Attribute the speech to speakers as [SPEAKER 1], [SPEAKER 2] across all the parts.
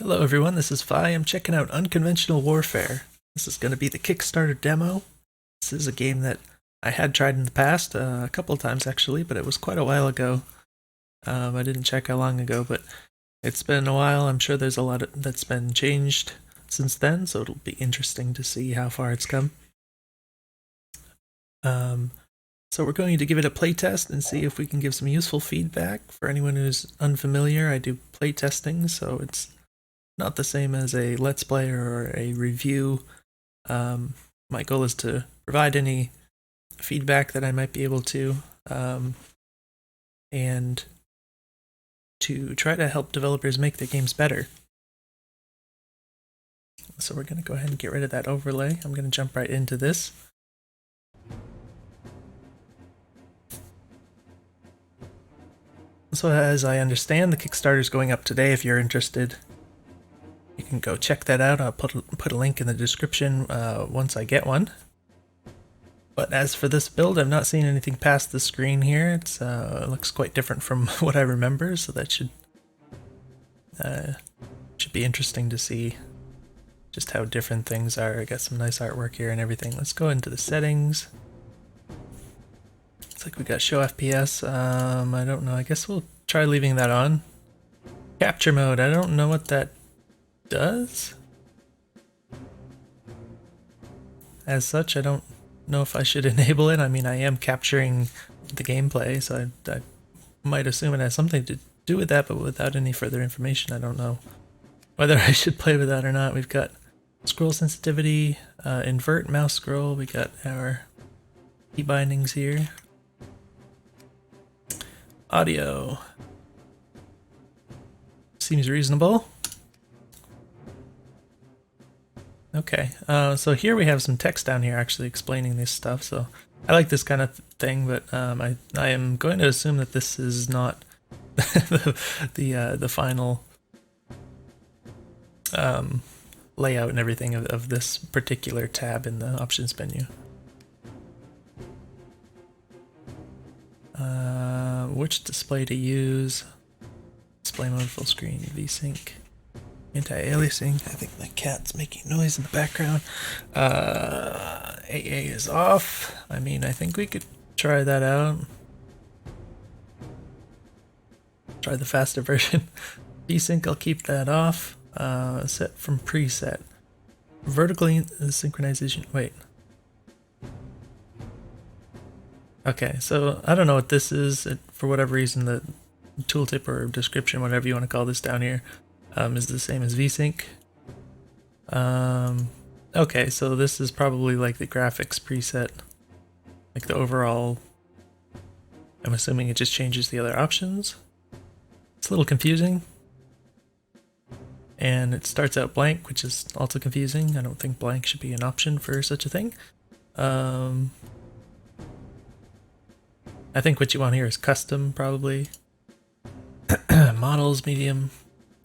[SPEAKER 1] Hello everyone, this is Fi. I'm checking out Unconventional Warfare. This is going to be the Kickstarter demo. This is a game that I had tried in the past, a couple of times actually, but it was quite a while ago. I didn't check how long ago, but it's been a while. I'm sure there's a lot that's been changed since then, so it'll be interesting to see how far it's come. So we're going to give it a playtest and see if we can give some useful feedback. For anyone who's unfamiliar, I do playtesting, so it's not the same as a let's play or a review. My goal is to provide any feedback that I might be able to, and to try to help developers make their games better. So we're going to go ahead and get rid of that overlay. I'm going to jump right into this. So as I understand, the Kickstarter is going up today. If you're interested, you can go check that out. I'll put a link in the description once I get one. But as for this build, I've not seen anything past the screen here. It looks quite different from what I remember, so that should be interesting to see just how different things are. I got some nice artwork here and everything. Let's go into the settings. Looks like we got show FPS. I don't know. I guess we'll try leaving that on. Capture mode. I don't know what that does. As such, I don't know if I should enable it. I mean, I am capturing the gameplay, so I might assume it has something to do with that, but without any further information, I don't know whether I should play with that or not. We've got scroll sensitivity, invert mouse scroll. We got our key bindings here. Audio seems reasonable. Okay, so here we have some text down here actually explaining this stuff, so I like this kind of thing, but I am going to assume that this is not the final layout and everything of this particular tab in the options menu. Which display to use? Display mode, full screen, VSync. Anti-aliasing. I think my cat's making noise in the background. AA is off. I mean, I think we could try that out. Try the faster version. VSync, I'll keep that off. Set from preset. Vertically synchronization. Wait. Okay, so I don't know what this is. For whatever reason, the tooltip or description, whatever you want to call this down here, is the same as VSync. Okay, so this is probably like the graphics preset, like the overall. I'm assuming it just changes the other options. It's a little confusing. And it starts out blank, which is also confusing. I don't think blank should be an option for such a thing. I think what you want here is custom, probably. Models, medium.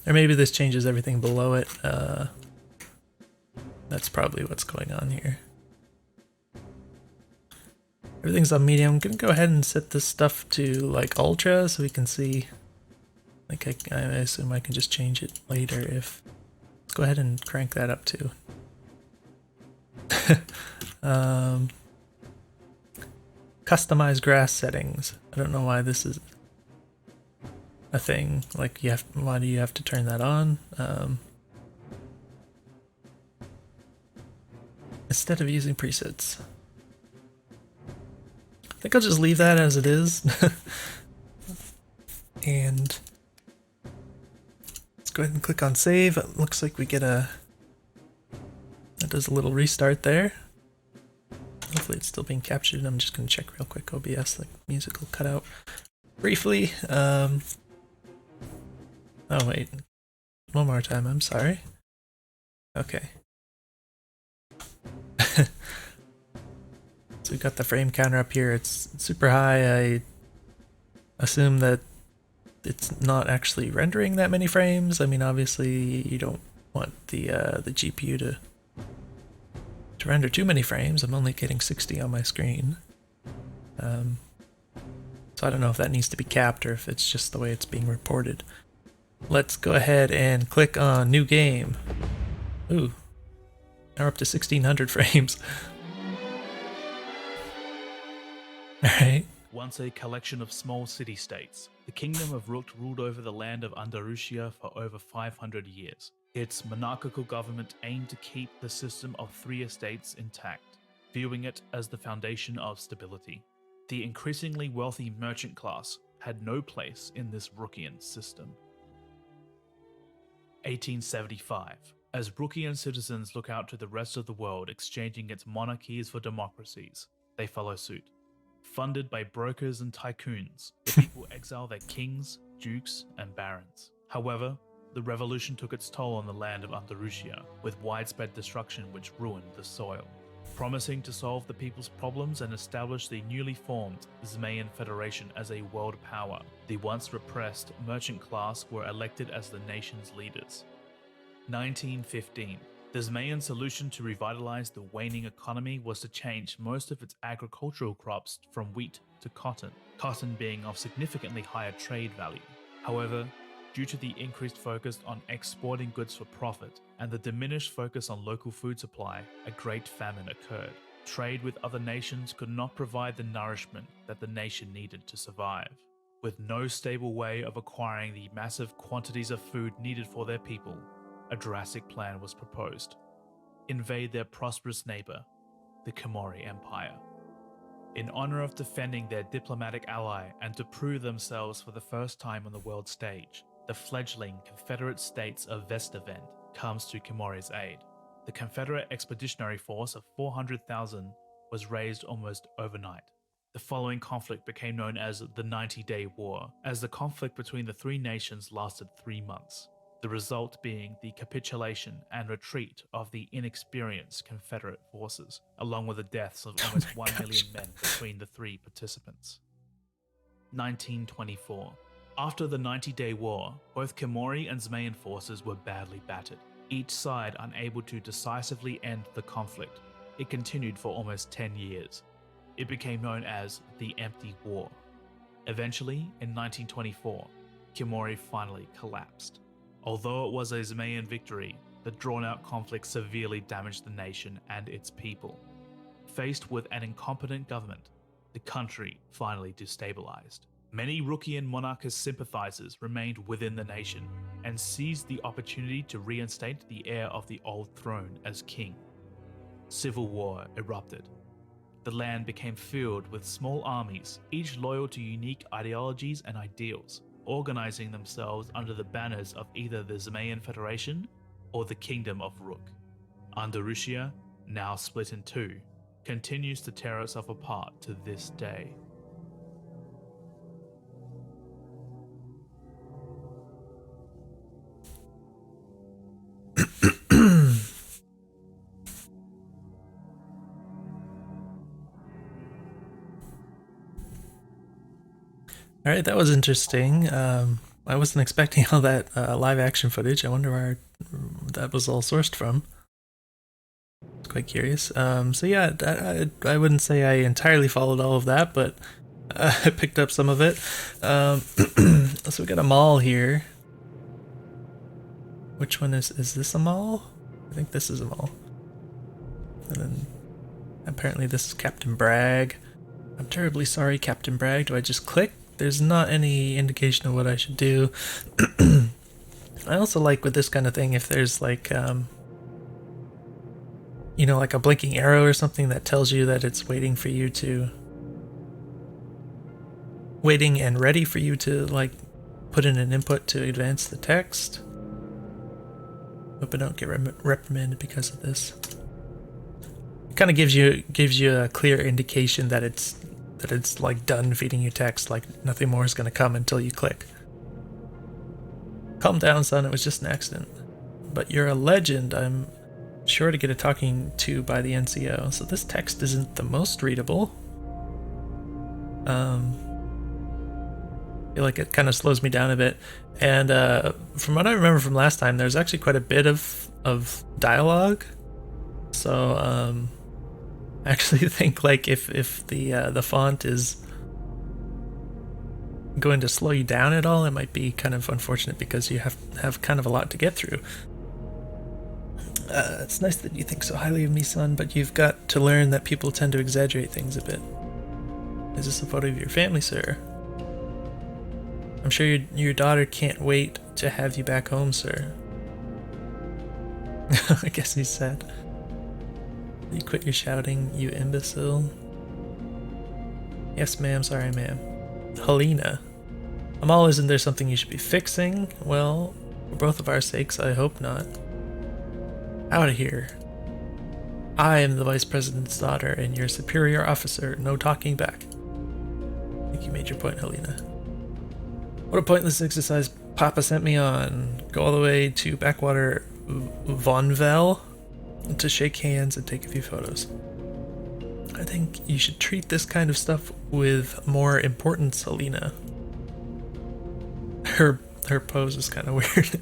[SPEAKER 1] Or maybe this changes everything below it. That's probably what's going on here. Everything's on medium. I'm gonna go ahead and set this stuff to like ultra so we can see. Like I assume I can just change it later if. Let's go ahead and crank that up too. Customize grass settings. I don't know why this is a thing. Like why do you have to turn that on? Instead of using presets. I think I'll just leave that as it is. And let's go ahead and click on save. It looks like we get that does a little restart there. Hopefully it's still being captured. I'm just going to check real quick OBS, like music will cut out briefly. Oh wait, one more time, I'm sorry. Okay. So we've got the frame counter up here. It's super high. I assume that it's not actually rendering that many frames. I mean, obviously you don't want the GPU to render too many frames. I'm only getting 60 on my screen. So I don't know if that needs to be capped or if it's just the way it's being reported. let's go ahead and click on new game. Ooh, now we're up to 1600 frames. Alright.
[SPEAKER 2] Once a collection of small city-states, the Kingdom of Rook ruled over the land of Andalusia for over 500 years. Its monarchical government aimed to keep the system of 3 estates intact, viewing it as the foundation of stability. The increasingly wealthy merchant class had no place in this Rookian system. 1875. As Rookian citizens look out to the rest of the world exchanging its monarchies for democracies, they follow suit. Funded by brokers and tycoons, the people exile their kings, dukes, and barons. However, the revolution took its toll on the land of Andalusia, with widespread destruction which ruined the soil. Promising to solve the people's problems and establish the newly formed Zmayan Federation as a world power, the once repressed merchant class were elected as the nation's leaders. 1915. The Zmayan solution to revitalize the waning economy was to change most of its agricultural crops from wheat to cotton being of significantly higher trade value. However, due to the increased focus on exporting goods for profit and the diminished focus on local food supply, a great famine occurred. Trade with other nations could not provide the nourishment that the nation needed to survive. With no stable way of acquiring the massive quantities of food needed for their people, a drastic plan was proposed: invade their prosperous neighbor, the Komori Empire. In honor of defending their diplomatic ally and to prove themselves for the first time on the world stage, the fledgling Confederate States of Vestavent comes to Komori's aid. The Confederate expeditionary force of 400,000 was raised almost overnight. The following conflict became known as the 90-Day War, as the conflict between the 3 nations lasted 3 months. The result being the capitulation and retreat of the inexperienced Confederate forces, along with the deaths of almost 1 million men between the 3 participants. 1924. After the 90-Day War, both Komori and Zmayan forces were badly battered, each side unable to decisively end the conflict. It continued for almost 10 years. It became known as the Empty War. Eventually, in 1924, Komori finally collapsed. Although it was a Zmayan victory, the drawn-out conflict severely damaged the nation and its people. Faced with an incompetent government, the country finally destabilized. Many Rookian monarchist sympathizers remained within the nation and seized the opportunity to reinstate the heir of the old throne as king. Civil war erupted. The land became filled with small armies, each loyal to unique ideologies and ideals, organizing themselves under the banners of either the Zmayan Federation or the Kingdom of Rook. Andalusia, now split in 2, continues to tear itself apart to this day.
[SPEAKER 1] All right, that was interesting. I wasn't expecting all that live action footage. I wonder where that was all sourced from. It's quite curious. So yeah, I wouldn't say I entirely followed all of that, but I picked up some of it. So we got a mall here. Which one is this a mall? I think this is a mall. And then apparently this is Captain Bragg. I'm terribly sorry, Captain Bragg. Do I just click? There's not any indication of what I should do. I also like with this kind of thing if there's like, you know, like a blinking arrow or something that tells you that it's waiting and ready for you to like put in an input to advance the text. Hope I don't get reprimanded because of this. It kind of gives you a clear indication that it's like done feeding you text, like nothing more is going to come until you click. Calm down, son, it was just an accident. But you're a legend. I'm sure to get a talking to by the NCO. So this text isn't the most readable. I feel like it kind of slows me down a bit. And from what I remember from last time, there's actually quite a bit of dialogue. So I actually think like if the font is going to slow you down at all, it might be kind of unfortunate because you have kind of a lot to get through. It's nice that you think so highly of me, son, but you've got to learn that people tend to exaggerate things a bit. Is this a photo of your family, sir? I'm sure your daughter can't wait to have you back home, sir. I guess he's sad. You quit your shouting, you imbecile. Yes, ma'am. Sorry, ma'am. Helena. Amal, isn't there something you should be fixing? Well, for both of our sakes, I hope not. Out of here. I am the vice president's daughter and your superior officer. No talking back. I think you made your point, Helena. What a pointless exercise Papa sent me on. Go all the way to Backwater Vonvel to shake hands and take a few photos. I think you should treat this kind of stuff with more importance, Helena. Her pose is kind of weird.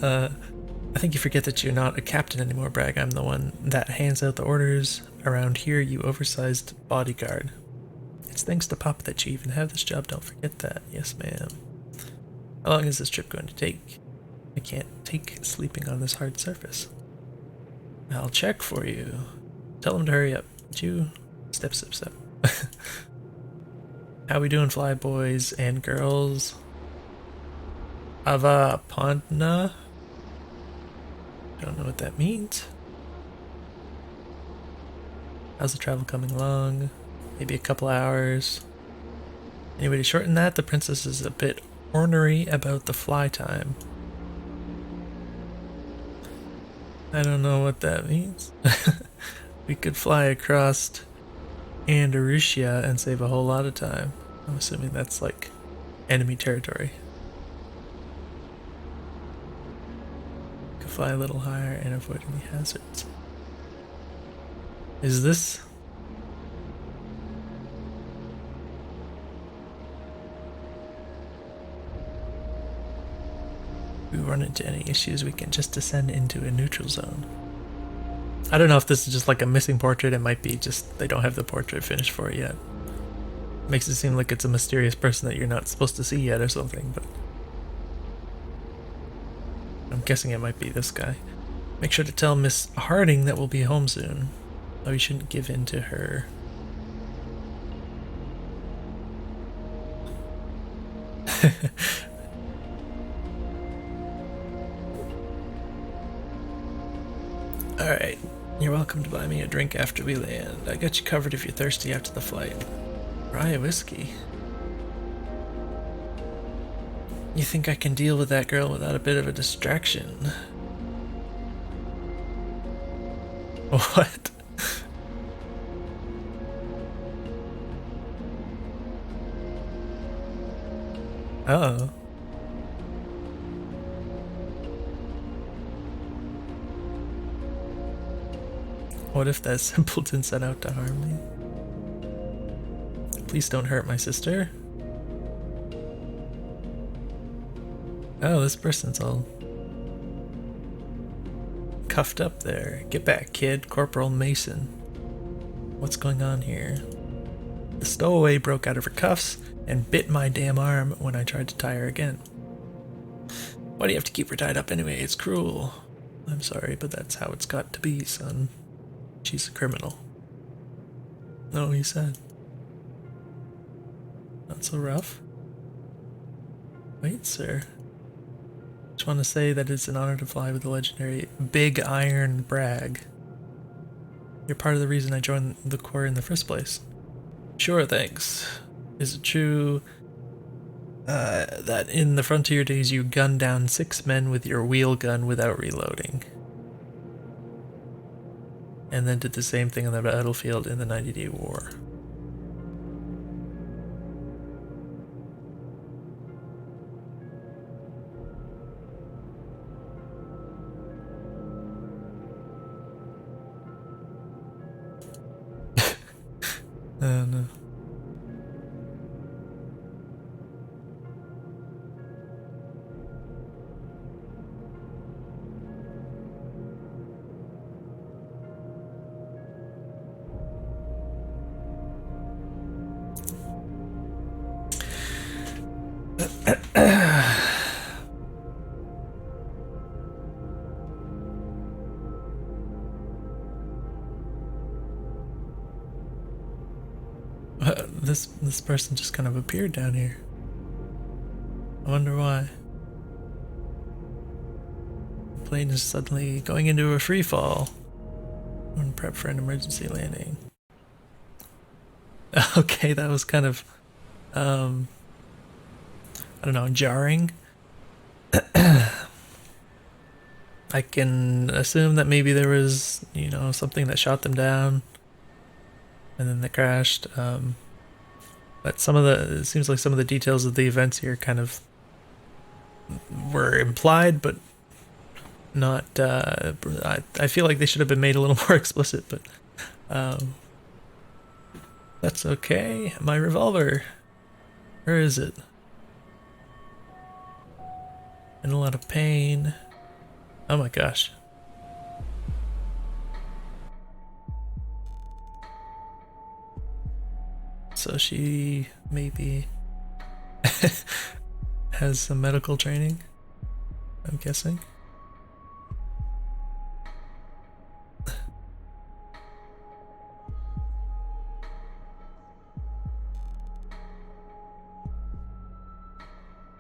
[SPEAKER 1] I think you forget that you're not a captain anymore, Bragg. I'm the one that hands out the orders around here, you oversized bodyguard. It's thanks to Papa that you even have this job, don't forget that. Yes, ma'am. How long is this trip going to take? I can't take sleeping on this hard surface. I'll check for you. Tell him to hurry up. You step. How we doing, fly boys and girls? Ava Pondna? Don't know what that means. How's the travel coming along? Maybe a couple hours. Anybody shorten that? The princess is a bit ornery about the fly time. I don't know what that means. We could fly across Andalusia and save a whole lot of time. I'm assuming that's like enemy territory. Could fly a little higher and avoid any hazards. Is this? If we run into any issues, we can just descend into a neutral zone. I don't know if this is just like a missing portrait. It might be just they don't have the portrait finished for it yet. Makes it seem like it's a mysterious person that you're not supposed to see yet or something, but I'm guessing it might be this guy. Make sure to tell Miss Harding that we'll be home soon. Oh, you shouldn't give in to her. Alright, you're welcome to buy me a drink after we land. I got you covered if you're thirsty after the flight. Rye whiskey. You think I can deal with that girl without a bit of a distraction? What? Oh. What if that simpleton set out to harm me? Please don't hurt my sister. Oh, this person's all cuffed up there. Get back, kid. Corporal Mason. What's going on here? The stowaway broke out of her cuffs and bit my damn arm when I tried to tie her again. Why do you have to keep her tied up anyway? It's cruel. I'm sorry, but that's how it's got to be, son. She's a criminal. No, he said. Not so rough. Wait, sir. Just want to say that it's an honor to fly with the legendary Big Iron Bragg. You're part of the reason I joined the Corps in the first place. Sure, thanks. Is it true that in the frontier days you gunned down 6 men with your wheel gun without reloading? And then did the same thing on the battlefield in the 90-Day War. No. This person just kind of appeared down here. I wonder why. The plane is suddenly going into a free fall. We're in prep for an emergency landing. Okay, that was kind of I don't know, jarring. I can assume that maybe there was, you know, something that shot them down and then they crashed. But it seems like some of the details of the events here kind of were implied, but not, I feel like they should have been made a little more explicit, but that's okay. My revolver. Where is it? In a lot of pain. Oh my gosh. So she maybe has some medical training, I'm guessing.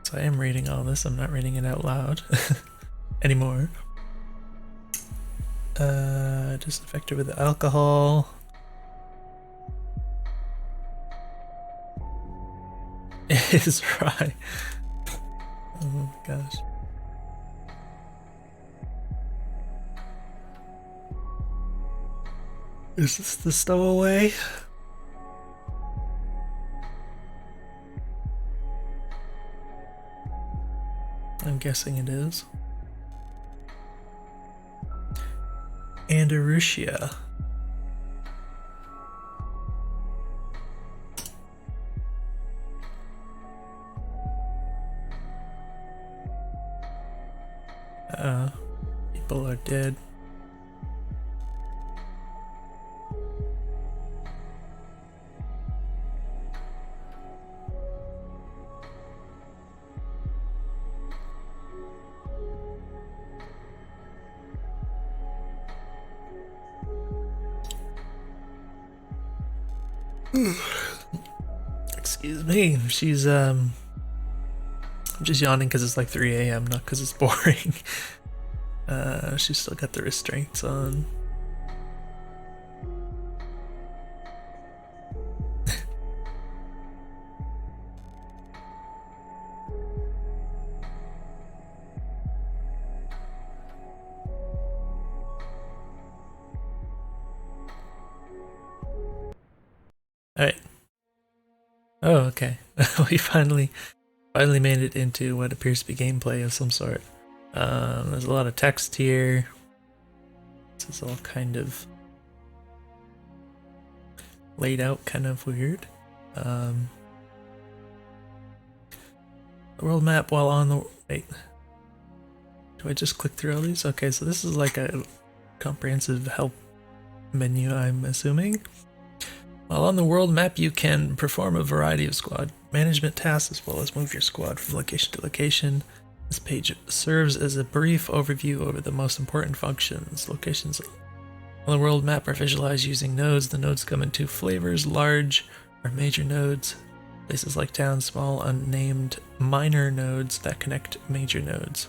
[SPEAKER 1] So I am reading all this, I'm not reading it out loud anymore. Disinfector with alcohol. It is dry. Oh my gosh. Is this the stowaway? I'm guessing it is. Andalusia. People are dead. Excuse me. She's I'm just yawning because it's like 3 a.m., not because it's boring. She's still got the restraints on. Alright. Oh, okay. We finally made it into what appears to be gameplay of some sort. There's a lot of text here. This is all kind of laid out kind of weird. The world map while on the... Wait. Do I just click through all these? Okay, so this is like a comprehensive help menu, I'm assuming. While on the world map, you can perform a variety of squad management tasks as well as move your squad from location to location. This page serves as a brief overview over the most important functions. Locations on the world map are visualized using nodes. The nodes come in two flavors: large or major nodes. Places like towns, small, unnamed, minor nodes that connect major nodes.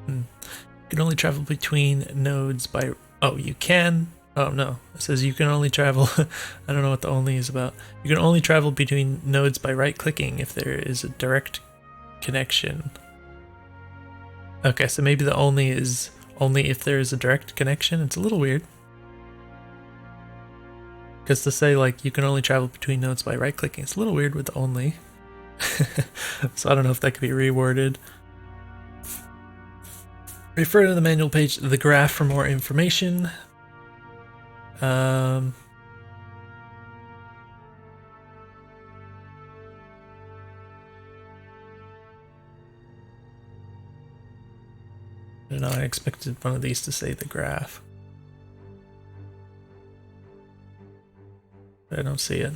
[SPEAKER 1] You can only travel between nodes by... Oh, you can... Oh no, it says you can only travel... I don't know what the only is about. You can only travel between nodes by right-clicking if there is a direct connection. Okay, so maybe the only is only if there is a direct connection. It's a little weird. Because to say, like, you can only travel between nodes by right-clicking, it's a little weird with the only. So I don't know if that could be reworded. Refer to the manual page, the graph, for more information. I don't know, I expected one of these to say the graph. I don't see it.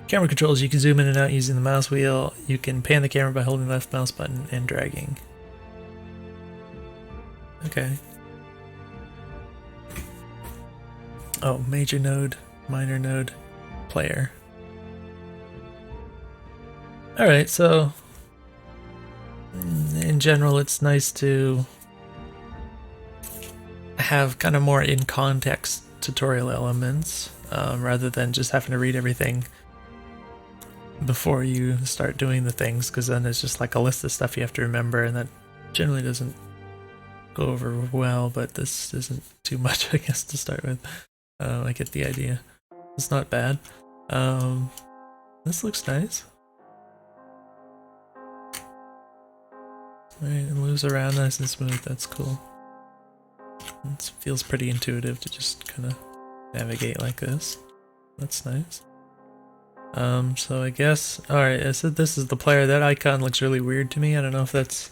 [SPEAKER 1] Camera controls, you can zoom in and out using the mouse wheel. You can pan the camera by holding the left mouse button and dragging. Okay. Oh, major node, minor node, player. Alright, so in general it's nice to have kind of more in-context tutorial elements rather than just having to read everything before you start doing the things, because then it's just like a list of stuff you have to remember, and that generally doesn't go over well, but this isn't too much, I guess, to start with. I get the idea. It's not bad. This looks nice. Alright, it moves around nice and smooth, that's cool. It feels pretty intuitive to just kind of navigate like this. That's nice. So I guess, alright, I said this is the player. That icon looks really weird to me. I don't know if that's...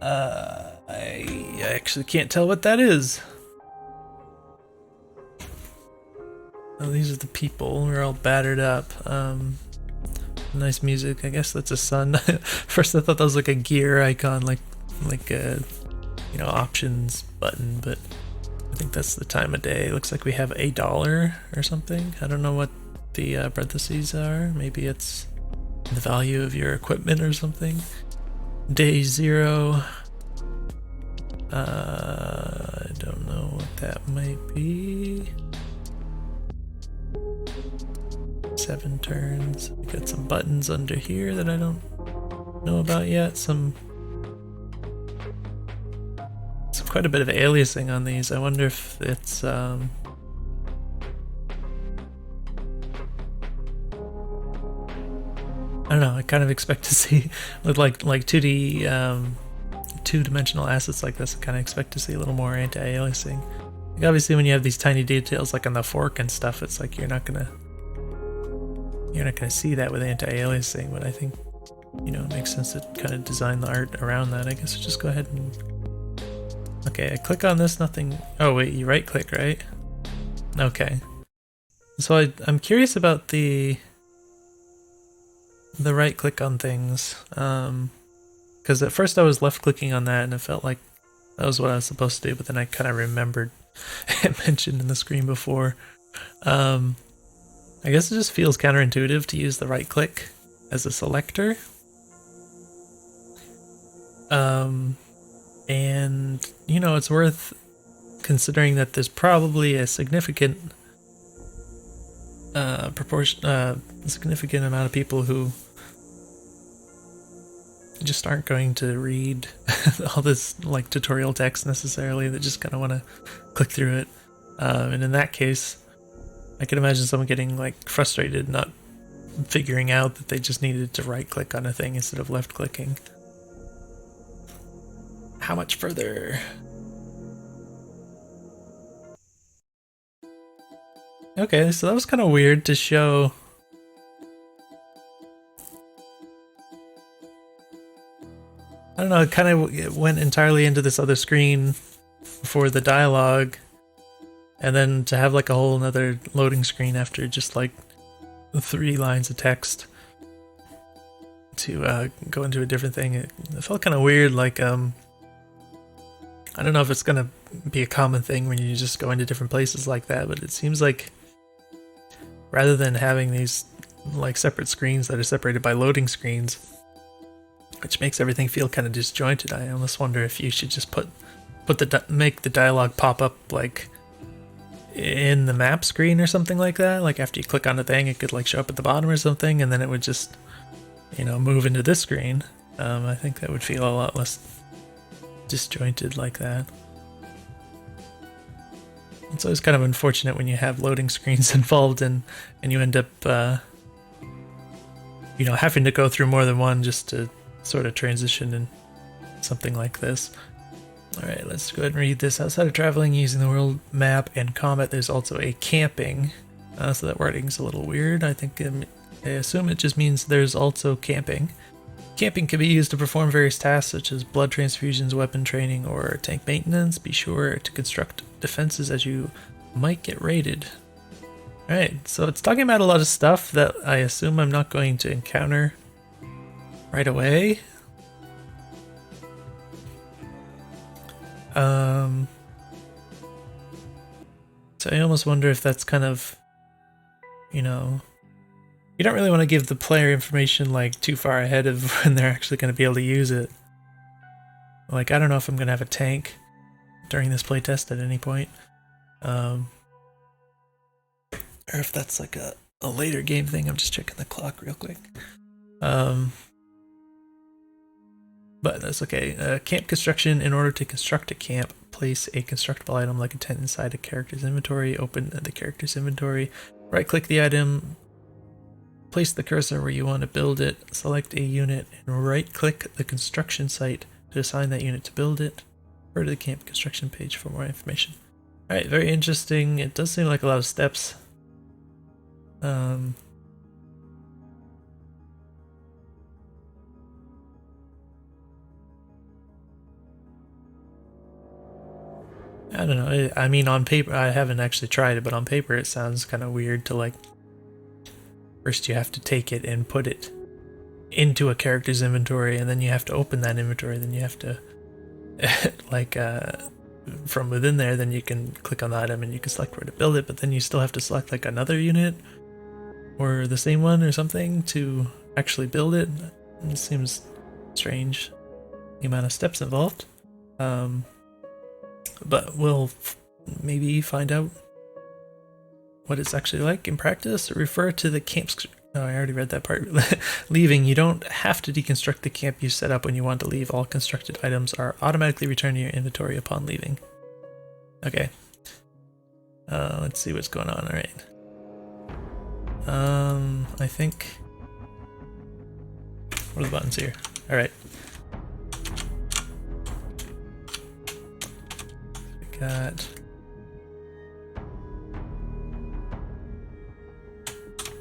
[SPEAKER 1] I actually can't tell what that is. Oh, these are the people. We're all battered up. Nice music. I guess that's a sun. First I thought that was like a gear icon, like a, you know, options button, but I think that's the time of day. Looks like we have $1 or something. I don't know what the parentheses are. Maybe it's the value of your equipment or something. Day 0. I don't know what that might be. 7 turns. We got some buttons under here that I don't know about yet. Some quite a bit of aliasing on these. I wonder if it's I don't know. I kind of expect to see with like 2D two-dimensional assets like this. I kind of expect to see a little more anti-aliasing. Like obviously, when you have these tiny details like on the fork and stuff, it's like you're not gonna see that with anti-aliasing. But I think, you know, it makes sense to kind of design the art around that. I guess we'll just go ahead and okay. I click on this. Nothing. Oh wait, you right-click, right? Okay. So I'm curious about the right click on things, because at first I was left clicking on that and it felt like that was what I was supposed to do, but then I kind of remembered it mentioned in the screen before. I guess it just feels counterintuitive to use the right click as a selector. And you know, it's worth considering that there's probably a significant significant amount of people who just aren't going to read all this like tutorial text necessarily. They just kind of want to click through it, and in that case I can imagine someone getting like frustrated not figuring out that they just needed to right click on a thing instead of left clicking. How much further? Okay, so that was kind of weird to show. I don't know, it kind of went entirely into this other screen for the dialogue, and then to have like a whole another loading screen after just like 3 lines of text to go into a different thing. It felt kind of weird, like I don't know if it's gonna be a common thing when you just go into different places like that, but it seems like rather than having these like separate screens that are separated by loading screens, which makes everything feel kind of disjointed, I almost wonder if you should just make the dialogue pop up like in the map screen or something like that. Like after you click on the thing, it could like show up at the bottom or something, and then it would just, you know, move into this screen. I think that would feel a lot less disjointed like that. It's always kind of unfortunate when you have loading screens involved and you end up you know, having to go through more than one just to sort of transition in something like this. Alright, let's go ahead and read this. Outside of traveling using the world map and combat, there's also a camping. So that wording's a little weird. I assume it just means there's also camping. Camping can be used to perform various tasks such as blood transfusions, weapon training, or tank maintenance. Be sure to construct defenses as you might get raided. Alright, so it's talking about a lot of stuff that I assume I'm not going to encounter right away. So I almost wonder if that's kind of, you know, you don't really want to give the player information like too far ahead of when they're actually going to be able to use it. Like, I don't know if I'm going to have a tank during this playtest at any point. Or if that's like a later game thing. I'm just checking the clock real quick. But that's okay. Camp construction. In order to construct a camp, place a constructible item like a tent inside a character's inventory. Open the character's inventory. Right-click the item. Place the cursor where you want to build it. Select a unit and right-click the construction site to assign that unit to build it. Refer to the camp construction page for more information. Alright, very interesting. It does seem like a lot of steps. I don't know. I mean, on paper, I haven't actually tried it, but on paper it sounds kind of weird to like, first you have to take it and put it into a character's inventory, and then you have to open that inventory, then you have to, like, from within there, then you can click on the item and you can select where to build it, but then you still have to select like another unit or the same one or something to actually build it. It seems strange, the amount of steps involved. But we'll maybe find out what it's actually like in practice. Refer to the camp's... Oh, I already read that part. Leaving. You don't have to deconstruct the camp you set up when you want to leave. All constructed items are automatically returned to your inventory upon leaving. Okay. Let's see what's going on. Alright. I think... What are the buttons here? Alright. Got...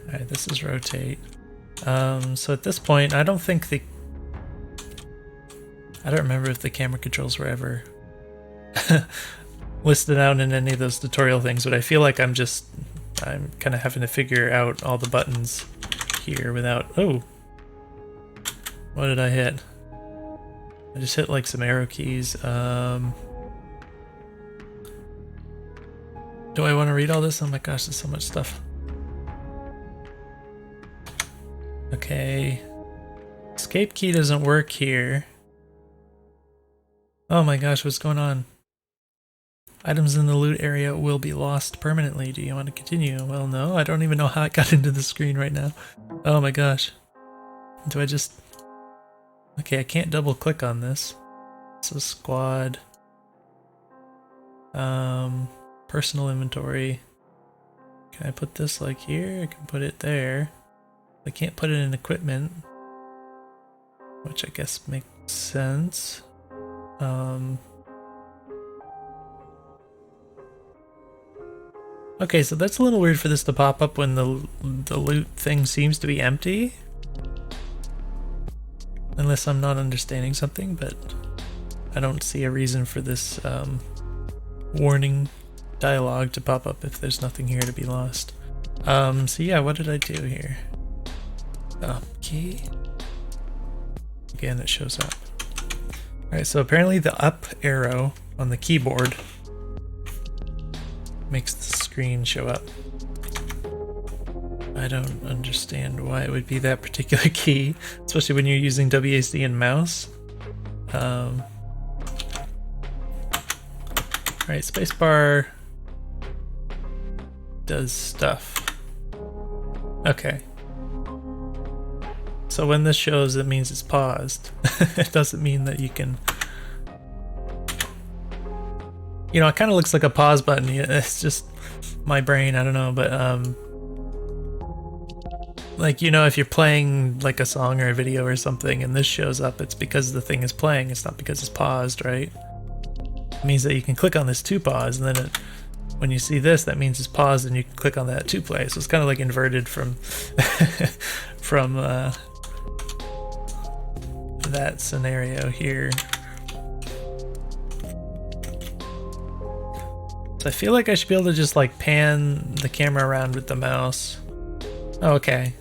[SPEAKER 1] Alright, this is rotate. So at this point, I don't think the... I don't remember if the camera controls were ever listed out in any of those tutorial things, but I feel like I'm kind of having to figure out all the buttons here without... Oh! What did I hit? I just hit like some arrow keys. Do I want to read all this? Oh my gosh, there's so much stuff. Okay. Escape key doesn't work here. Oh my gosh, what's going on? Items in the loot area will be lost permanently. Do you want to continue? Well, no, I don't even know how I got into the screen right now. Oh my gosh. Do I just... Okay, I can't double click on this. So squad. Personal inventory. Can I put this like here? I can put it there. I can't put it in equipment, which I guess makes sense. Okay, so that's a little weird for this to pop up when the loot thing seems to be empty. Unless I'm not understanding something, but I don't see a reason for this warning dialogue to pop up if there's nothing here to be lost. So yeah, what did I do here? Up key. Again, it shows up. Alright, so apparently the up arrow on the keyboard makes the screen show up. I don't understand why it would be that particular key, especially when you're using WASD and mouse. Alright, spacebar does stuff. Okay. So when this shows, it means it's paused. It doesn't mean that you can... You know, it kind of looks like a pause button. It's just my brain, I don't know, but like, you know, if you're playing like a song or a video or something and this shows up, it's because the thing is playing, it's not because it's paused, right? It means that you can click on this to pause, and then when you see this, that means it's paused and you can click on that to play. So it's kind of like inverted from from that scenario here. So I feel like I should be able to just like pan the camera around with the mouse. Oh, okay.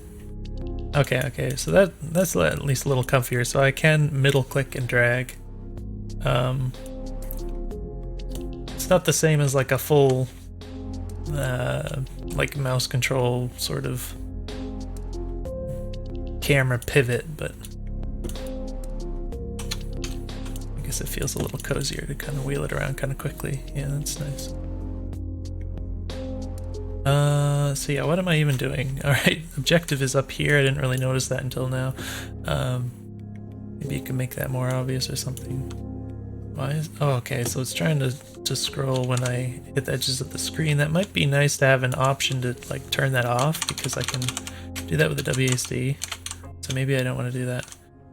[SPEAKER 1] Okay. So that's at least a little comfier. So I can middle click and drag. It's not the same as like a full like mouse control sort of camera pivot, but I guess it feels a little cozier to kind of wheel it around kind of quickly. Yeah, that's nice. So yeah, what am I even doing? Alright, objective is up here. I didn't really notice that until now. Maybe you can make that more obvious or something. Why is... Oh, okay, so it's trying to scroll when I hit the edges of the screen. That might be nice to have an option to like turn that off, because I can do that with the WASD. So maybe I don't want to do that.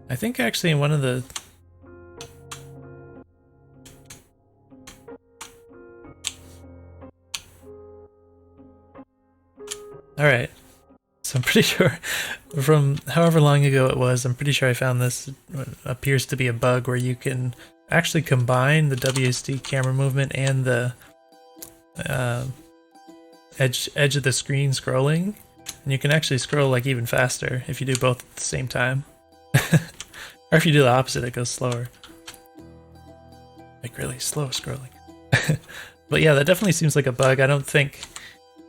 [SPEAKER 1] I think actually in one of the... Alright, so I'm pretty sure from however long ago it was, I'm pretty sure I found this. What appears to be a bug where you can actually combine the WSD camera movement and the edge of the screen scrolling, and you can actually scroll like even faster if you do both at the same time. Or if you do the opposite, it goes slower. Like really slow scrolling. But yeah, that definitely seems like a bug. I don't think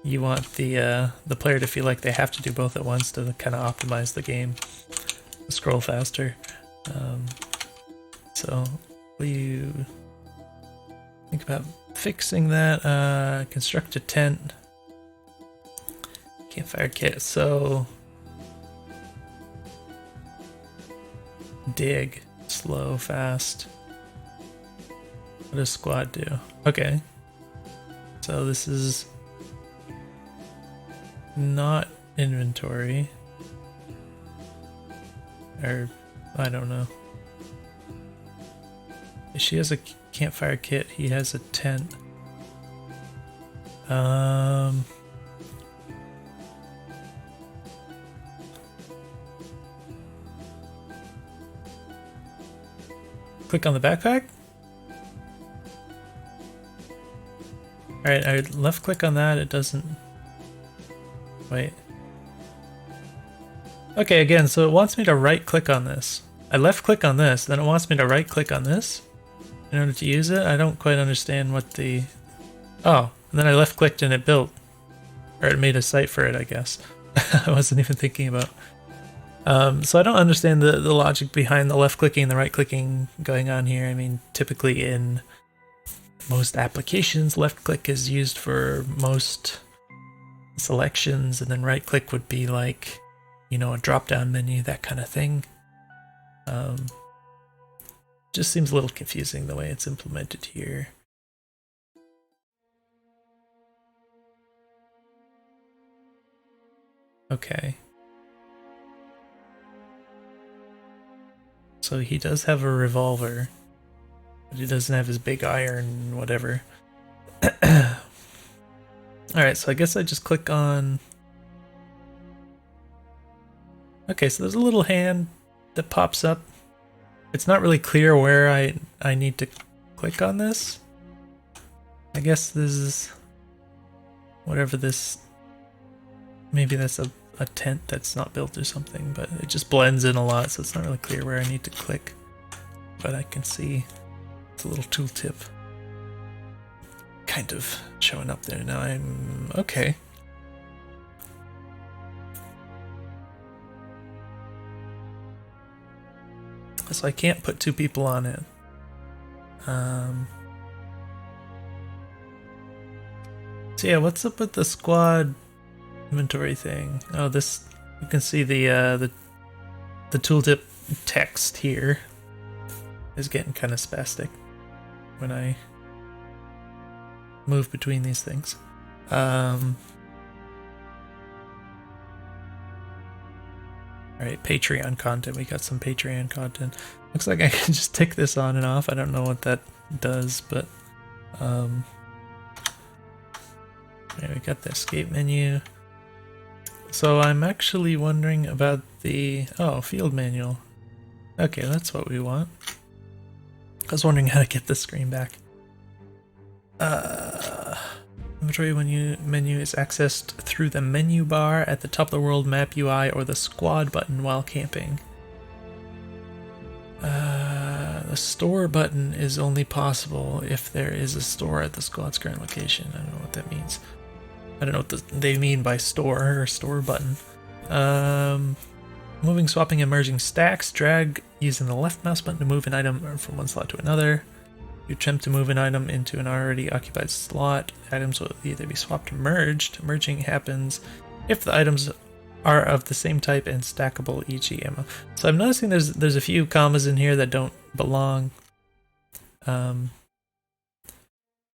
[SPEAKER 1] you want the player to feel like they have to do both at once to kind of optimize the game, scroll faster. So what do you think about fixing that? Construct a tent, campfire kit. So dig, slow, fast. What does squad do? Okay, so this is not inventory, or I don't know. She has a campfire kit, he has a tent. Click on the backpack. Alright, I left click on that, it doesn't... Wait. Okay, again, so it wants me to right click on this. I left click on this, then it wants me to right click on this in order to use it. I don't quite understand what the... Oh, and then I left clicked and it built. Or it made a site for it, I guess. I wasn't even thinking about. So I don't understand the logic behind the left clicking and the right clicking going on here. I mean, typically in most applications, left click is used for most selections, and then right click would be like, you know, a drop down menu, that kind of thing. Just seems a little confusing the way it's implemented here. Okay. So he does have a revolver, but he doesn't have his big iron whatever. Alright, so I guess I just click on... Okay, so there's a little hand that pops up. It's not really clear where I need to click on this. I guess this is... whatever this... Maybe that's a tent that's not built or something, but it just blends in a lot, so it's not really clear where I need to click. But I can see it's a little tooltip kind of showing up there. Now I'm... okay. So I can't put two people on it. So yeah, what's up with the squad inventory thing? Oh, this, you can see the tooltip text here is getting kind of spastic when I move between these things. Alright, Patreon content. We got some Patreon content. Looks like I can just tick this on and off. I don't know what that does, but okay, we got the escape menu. So I'm actually wondering about the... oh, field manual. Okay, that's what we want. I was wondering how to get the screen back. Inventory menu is accessed through the menu bar at the top of the world map UI or the squad button while camping. The store button is only possible if there is a store at the squad's current location. I don't know what that means. I don't know what they mean by store or store button. Moving, swapping, and merging stacks. Drag using the left mouse button to move an item from one slot to another. You attempt to move an item into an already occupied slot. Items will either be swapped or merged. Merging happens if the items are of the same type and stackable, e.g. ammo. So I'm noticing there's a few commas in here that don't belong.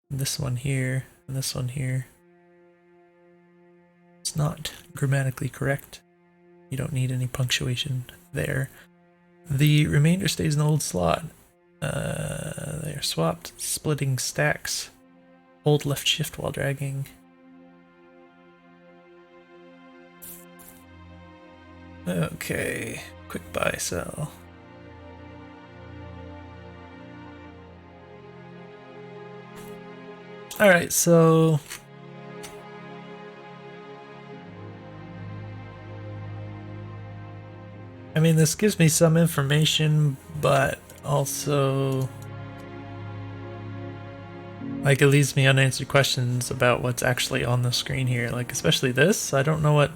[SPEAKER 1] This one here and this one here. It's not grammatically correct. You don't need any punctuation there. The remainder stays in the old slot. They are swapped. Splitting stacks. Hold left shift while dragging. Okay, quick buy, sell. Alright, so I mean, this gives me some information, but also like it leaves me unanswered questions about what's actually on the screen here. Like especially this, I don't know what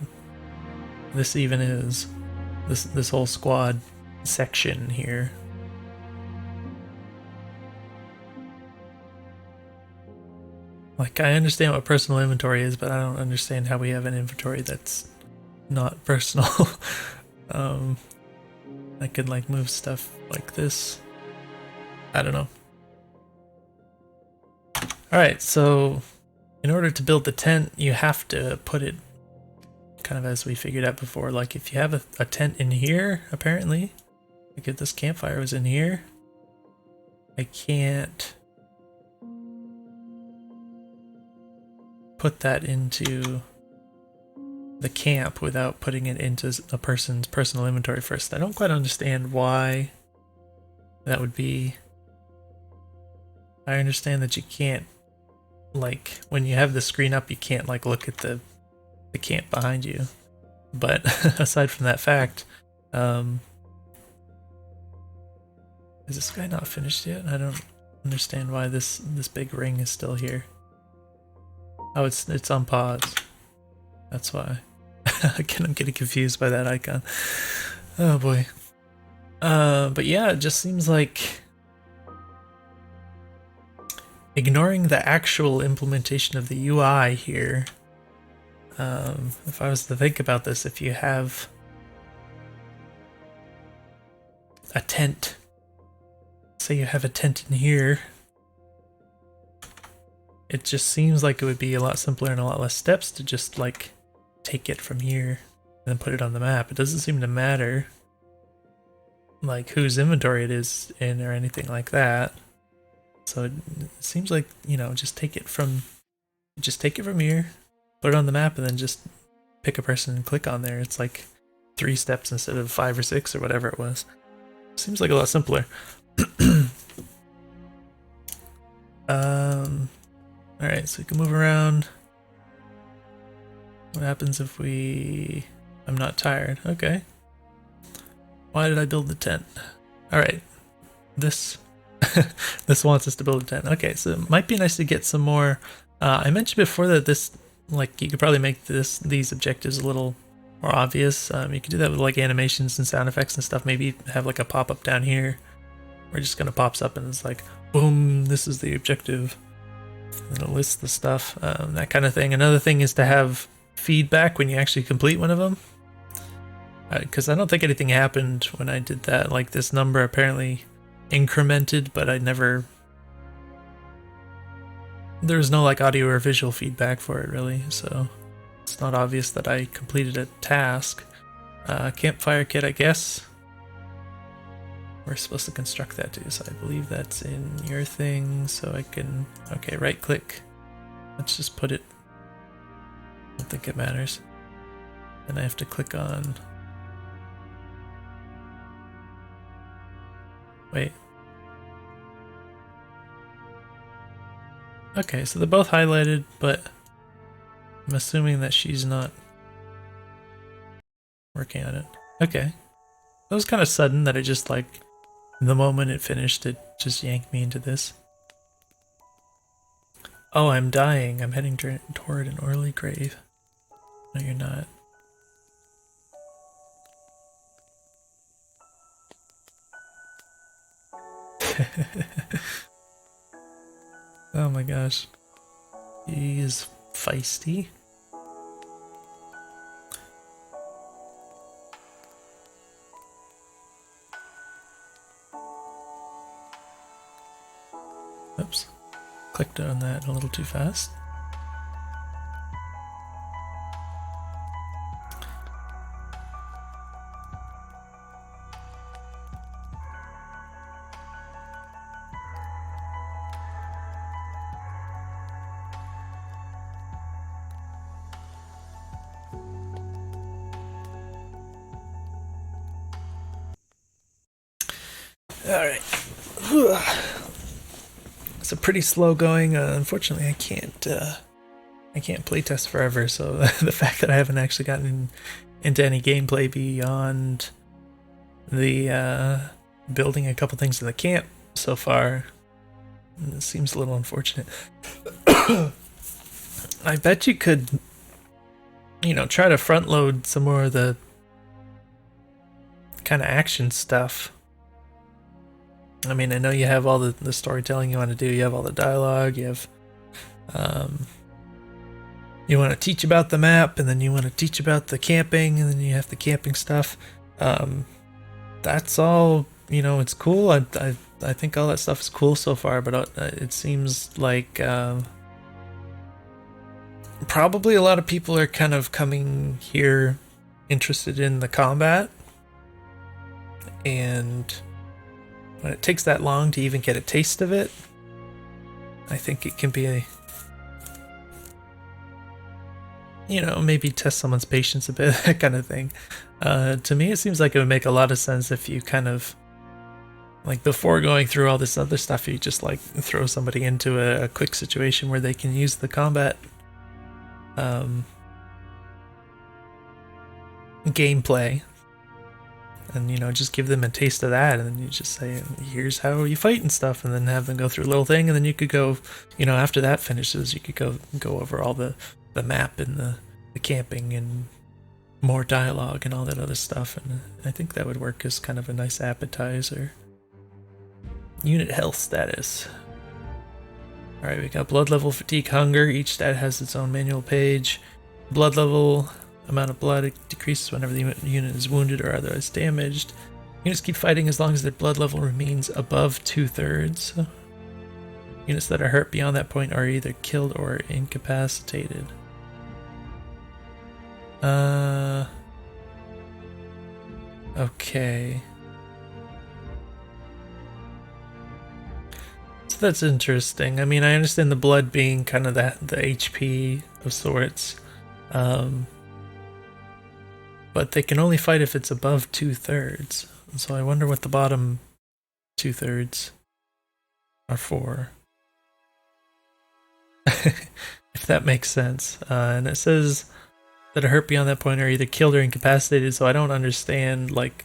[SPEAKER 1] this even is. This whole squad section here. Like I understand what personal inventory is, but I don't understand how we have an inventory that's not personal. I could like move stuff like this. I don't know. Alright, so in order to build the tent, you have to put it kind of as we figured out before. Like if you have a tent in here, apparently, like if this campfire was in here, I can't put that into the camp without putting it into a person's personal inventory first. I don't quite understand why that would be. I understand that you can't, like, when you have the screen up, you can't, like, look at the camp behind you. But aside from that fact, is this guy not finished yet? I don't understand why this big ring is still here. Oh, it's on pause. That's why. Again, I'm getting confused by that icon. Oh boy. But yeah, it just seems like ignoring the actual implementation of the UI here. If I was to think about this, if you have a tent, say you have a tent in here, it just seems like it would be a lot simpler and a lot less steps to just like take it from here and then put it on the map. It doesn't seem to matter like whose inventory it is in or anything like that. So it seems like, you know, just take it from here, put it on the map, and then just pick a person and click on there. It's like 3 steps instead of 5 or 6 or whatever it was. Seems like a lot simpler. Alright, so we can move around. What happens if I'm not tired. Okay. Why did I build the tent? Alright. This wants us to build a tent. Okay, so it might be nice to get some more. I mentioned before that this, like, you could probably make these objectives a little more obvious. You could do that with like animations and sound effects and stuff. Maybe have like a pop-up down here where it just kind of pops up and it's like, boom, this is the objective. And it lists the stuff, that kind of thing. Another thing is to have feedback when you actually complete one of them. Because I don't think anything happened when I did that. Like this number apparently incremented, but there was no like audio or visual feedback for it really, so it's not obvious that I completed a task. Campfire kit, I guess. We're supposed to construct that too, so I believe that's in your thing, so I can, okay, right click. Let's just put it, I don't think it matters. Then I have to click on, wait. Okay, so they're both highlighted, but I'm assuming that she's not working on it. Okay. That was kind of sudden that it just like, the moment it finished, it just yanked me into this. Oh, I'm dying. I'm heading toward an early grave. No, you're not. Oh my gosh. He is feisty. Oops. Clicked on that a little too fast. Alright. It's a pretty slow going. Unfortunately, I can't playtest forever, so the fact that I haven't actually gotten into any gameplay beyond the building a couple things in the camp so far, it seems a little unfortunate. I bet you could, try to front load some more of the kind of action stuff. I mean, I know you have all the storytelling you want to do, you have all the dialogue, you have, you want to teach about the map, and then you want to teach about the camping, and then you have the camping stuff. That's all, it's cool. I think all that stuff is cool so far, but it seems like probably a lot of people are kind of coming here interested in the combat, and when it takes that long to even get a taste of it, I think it can be maybe test someone's patience a bit, that kind of thing. To me, it seems like it would make a lot of sense if you kind of, like, before going through all this other stuff, you just like throw somebody into a quick situation where they can use the combat gameplay, and just give them a taste of that, and then you just say, here's how you fight and stuff, and then have them go through a little thing, and then you could go, after that finishes, you could go over all the map and the camping and more dialogue and all that other stuff, and I think that would work as kind of a nice appetizer. Unit health status. Alright, we got blood level, fatigue, hunger. Each stat has its own manual page. Blood level, amount of blood, it decreases whenever the unit is wounded or otherwise damaged. Units keep fighting as long as their blood level remains above 2/3. Units that are hurt beyond that point are either killed or incapacitated. Okay. So that's interesting. I mean, I understand the blood being kind of the HP of sorts. But they can only fight if it's above 2/3. So I wonder what the bottom 2/3 are for. If that makes sense. And it says that are hurt beyond that point are either killed or incapacitated, so I don't understand like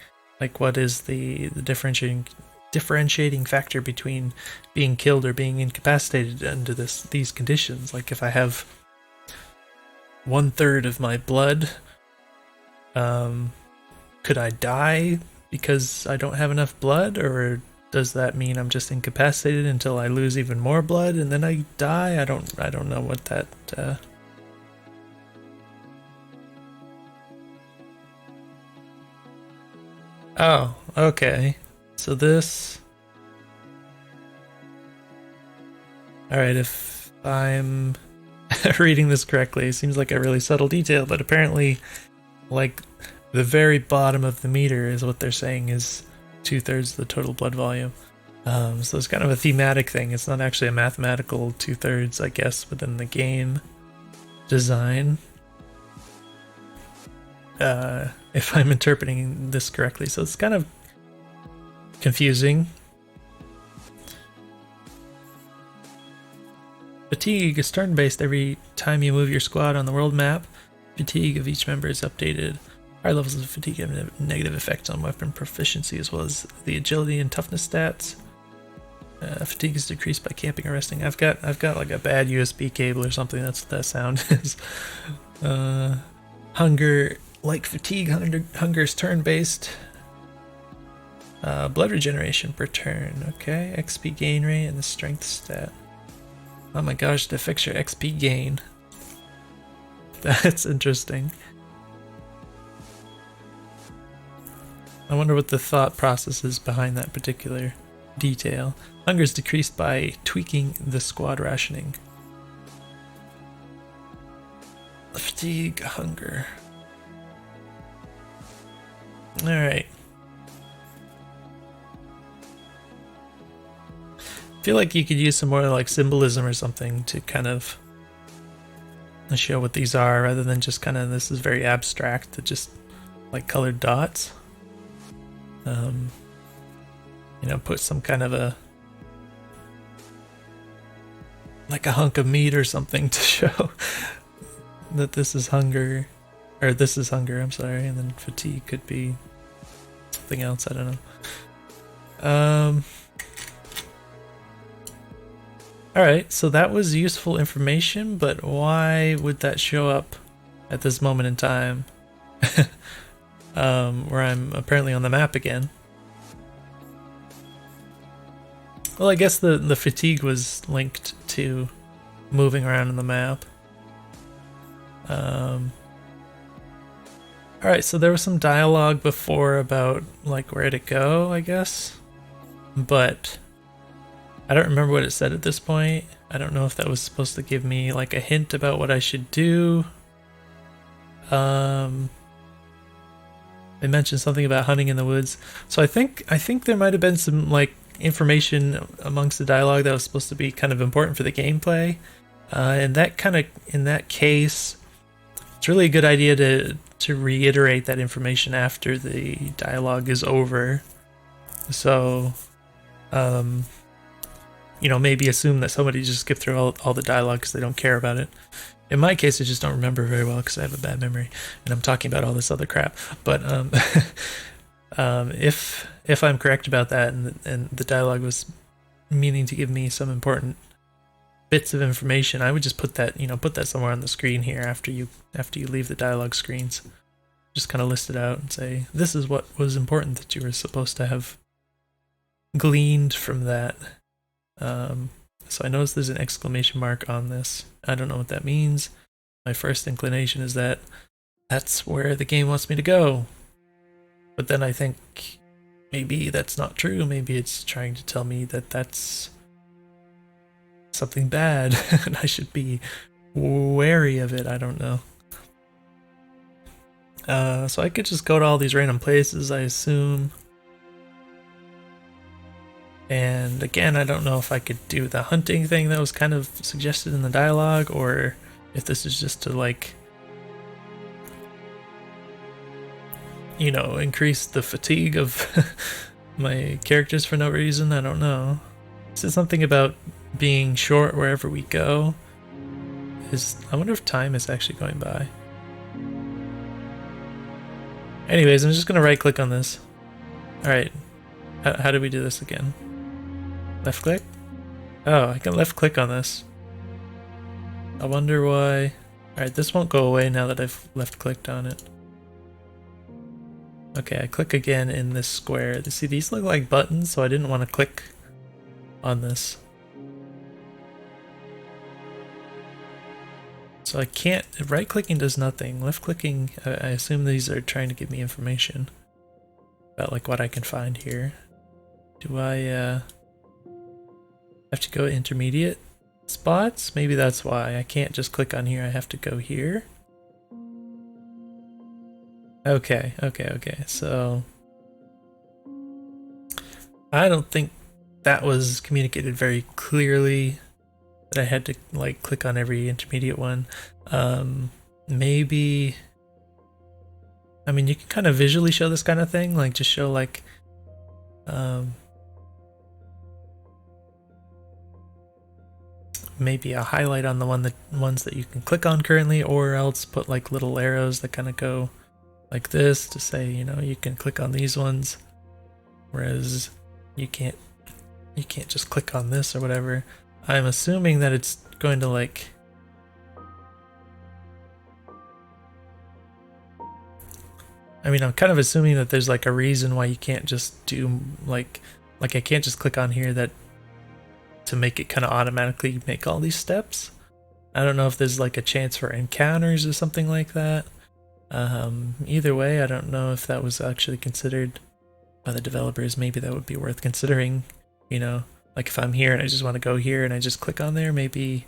[SPEAKER 1] what is the differentiating factor between being killed or being incapacitated under these conditions. Like if I have 1/3 of my blood, could I die because I don't have enough blood, or does that mean I'm just incapacitated until I lose even more blood and then I die? I don't know what that Oh, okay. So this... Alright, if I'm reading this correctly, it seems like a really subtle detail, but apparently, like, the very bottom of the meter is what they're saying is 2/3 of the total blood volume. So it's kind of a thematic thing. It's not actually a mathematical 2/3, I guess, within the game design. If I'm interpreting this correctly. So it's kind of confusing. Fatigue is turn-based. Every time you move your squad on the world map, fatigue of each member is updated. High levels of fatigue have negative effects on weapon proficiency as well as the agility and toughness stats. Fatigue is decreased by camping or resting. I've got like a bad USB cable or something. That's what that sound is. Hunger, like fatigue, hunger is turn-based. Blood regeneration per turn. Okay, XP gain rate and the strength stat. Oh my gosh, that affects your XP gain. That's interesting. I wonder what the thought process is behind that particular detail. Hunger is decreased by tweaking the squad rationing. Fatigue, hunger. Alright. I feel like you could use some more like symbolism or something to kind of show what these are rather than just kind of, this is very abstract, to just like colored dots. You know, put some kind of a, like a hunk of meat or something to show that this is hunger, or this is hunger, I'm sorry, and then fatigue could be something else, I don't know. Alright, so that was useful information, but why would that show up at this moment in time? Where I'm apparently on the map again. Well, I guess the fatigue was linked to moving around on the map. Alright, so there was some dialogue before about like where to go, I guess. But I don't remember what it said at this point. I don't know if that was supposed to give me like a hint about what I should do. They mentioned something about hunting in the woods. So I think there might have been some like information amongst the dialogue that was supposed to be kind of important for the gameplay. And that kind of, in that case, it's really a good idea to reiterate that information after the dialogue is over. So, you know, maybe assume that somebody just skipped through all the dialogue because they don't care about it. In my case, I just don't remember very well because I have a bad memory, and I'm talking about all this other crap. But if I'm correct about that, and the dialogue was meaning to give me some important bits of information, I would just put that somewhere on the screen here after you leave the dialogue screens. Just kind of list it out and say, this is what was important that you were supposed to have gleaned from that. So I noticed there's an exclamation mark on this. I don't know what that means. My first inclination is that that's where the game wants me to go. But then I think maybe that's not true. Maybe it's trying to tell me that that's something bad and I should be wary of it. I don't know. So I could just go to all these random places, I assume. And again, I don't know if I could do the hunting thing that was kind of suggested in the dialogue, or if this is just to like, you know, increase the fatigue of my characters for no reason. I don't know. Is it something about being short wherever we go? I wonder if time is actually going by. Anyways, I'm just gonna right click on this. Alright, how do we do this again? Left click? Oh, I can left click on this. I wonder why. Alright, this won't go away now that I've left clicked on it. Okay, I click again in this square. See, these look like buttons, so I didn't want to click on this. So I can't, right clicking does nothing. Left clicking, I assume these are trying to give me information about like what I can find here. Do I have to go intermediate spots? Maybe that's why. I can't just click on here, I have to go here. Okay. So I don't think that was communicated very clearly, that I had to like click on every intermediate one. Maybe, I mean, you can kind of visually show this kind of thing, like just show like maybe a highlight on the ones that you can click on currently, or else put like little arrows that kind of go like this to say, you know, you can click on these ones, whereas you can't just click on this or whatever. I'm assuming that it's going to like I'm kind of assuming that there's like a reason why you can't just do like I can't just click on here that to make it kind of automatically make all these steps. I don't know if there's like a chance for encounters or something like that. Either way, I don't know if that was actually considered by the developers. Maybe that would be worth considering, you know, like if I'm here and I just want to go here and I just click on there, maybe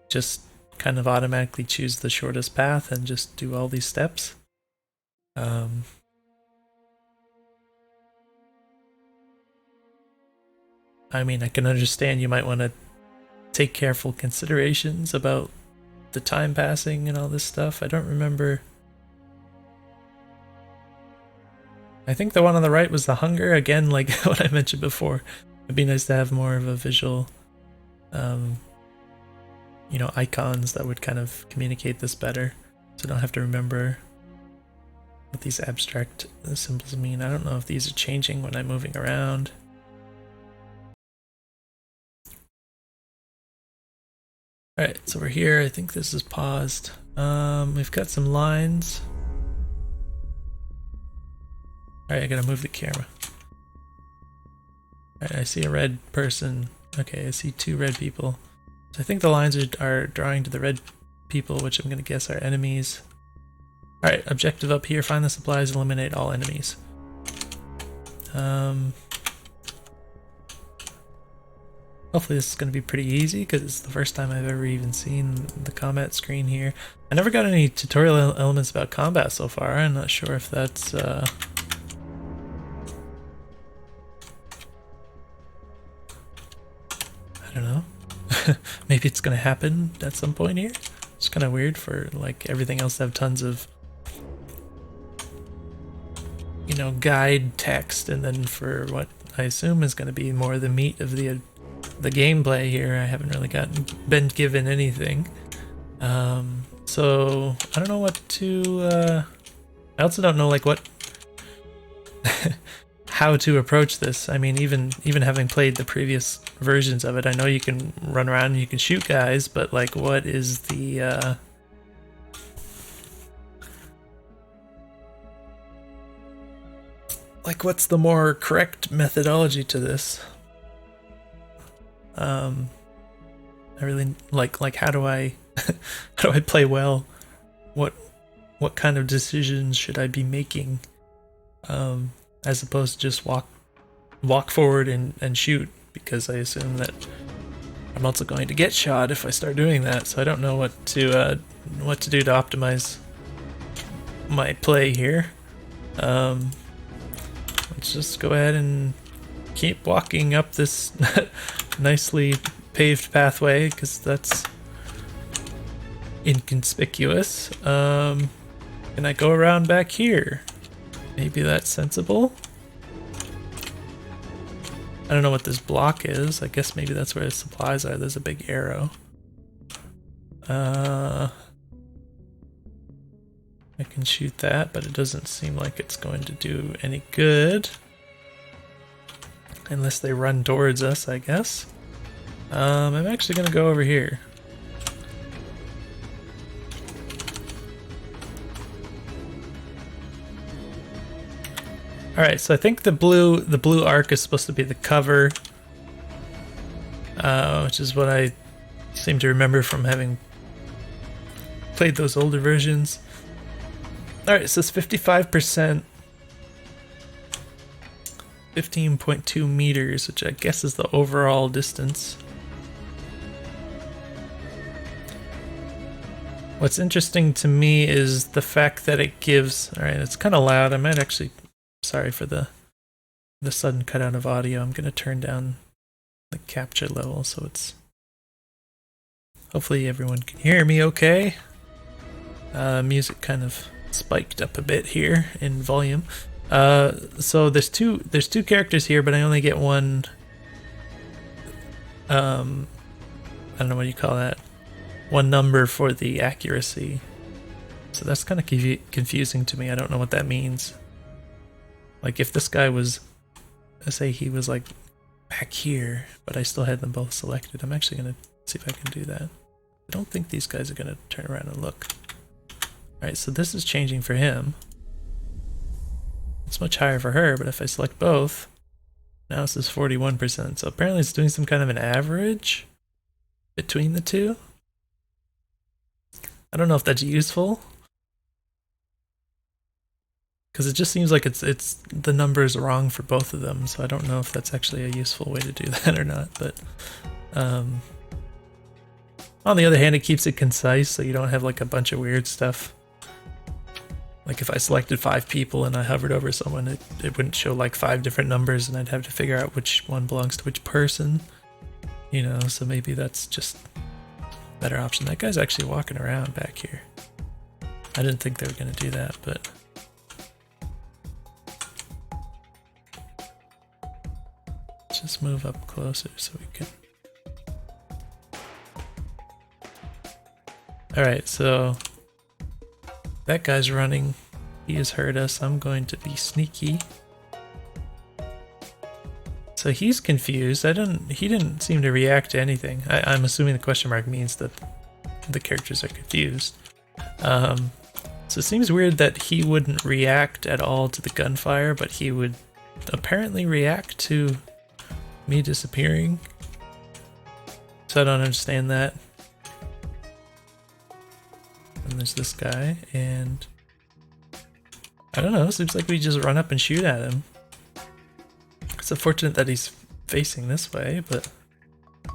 [SPEAKER 1] just kind of automatically choose the shortest path and just do all these steps. I mean, I can understand you might want to take careful considerations about the time passing and all this stuff. I don't remember. I think the one on the right was the hunger. Again, like what I mentioned before, it'd be nice to have more of a visual, you know, icons that would kind of communicate this better, so I don't have to remember what these abstract symbols mean. I don't know if these are changing when I'm moving around. Alright, so we're here. I think this is paused. We've got some lines. Alright, I gotta move the camera. Alright, I see a red person. Okay, I see two red people. So I think the lines are drawing to the red people, which I'm gonna guess are enemies. Alright, objective up here, find the supplies, eliminate all enemies. Hopefully this is going to be pretty easy, because it's the first time I've ever even seen the combat screen here. I never got any tutorial elements about combat so far. I'm not sure if that's... I don't know. Maybe it's going to happen at some point here. It's kind of weird for like everything else to have tons of, you know, guide text, and then for what I assume is going to be more the meat of the gameplay here, I haven't really been given anything. So I don't know what to I also don't know like what how to approach this. I mean, even having played the previous versions of it, I know you can run around and you can shoot guys, but like what is the like what's the more correct methodology to this? I really like how do I how do I play well? What kind of decisions should I be making? As opposed to just walk forward and shoot, because I assume that I'm also going to get shot if I start doing that. So I don't know what to do to optimize my play here. Let's just go ahead and keep walking up this nicely paved pathway, because that's inconspicuous. Can I go around back here? Maybe that's sensible. I don't know what this block is. I guess maybe that's where the supplies are. There's a big arrow. I can shoot that, but it doesn't seem like it's going to do any good. Unless they run towards us, I guess. I'm actually gonna go over here. Alright, so I think the blue arc is supposed to be the cover. Which is what I seem to remember from having played those older versions. Alright, so it's 55%. 15.2 meters, which I guess is the overall distance. What's interesting to me is the fact that it gives... Alright, it's kind of loud. I might actually... Sorry for the sudden cutout of audio. I'm going to turn down the capture level so it's... Hopefully everyone can hear me okay. Music kind of spiked up a bit here in volume. So there's two characters here, but I only get one I don't know what you call that, one number for the accuracy. So that's kind of confusing to me. I don't know what that means. Like if this guy was, let's say he was like back here, but I still had them both selected. I'm actually going to see if I can do that. I don't think these guys are going to turn around and look. Alright, so this is changing for him. It's much higher for her, but if I select both, now this is 41%. So apparently it's doing some kind of an average between the two. I don't know if that's useful, because it just seems like it's the number's wrong for both of them. So I don't know if that's actually a useful way to do that or not. But on the other hand, it keeps it concise, so you don't have like a bunch of weird stuff. Like if I selected 5 people and I hovered over someone, it wouldn't show like 5 different numbers, and I'd have to figure out which one belongs to which person. You know, so maybe that's just a better option. That guy's actually walking around back here. I didn't think they were going to do that, but... Let's just move up closer so we can... Alright, so... That guy's running. He has heard us. I'm going to be sneaky. So he's confused. He didn't seem to react to anything. I'm assuming the question mark means that the characters are confused. So it seems weird that he wouldn't react at all to the gunfire, but he would apparently react to me disappearing. So I don't understand that. And there's this guy, and I don't know, it seems like we just run up and shoot at him. It's unfortunate that he's facing this way, but... I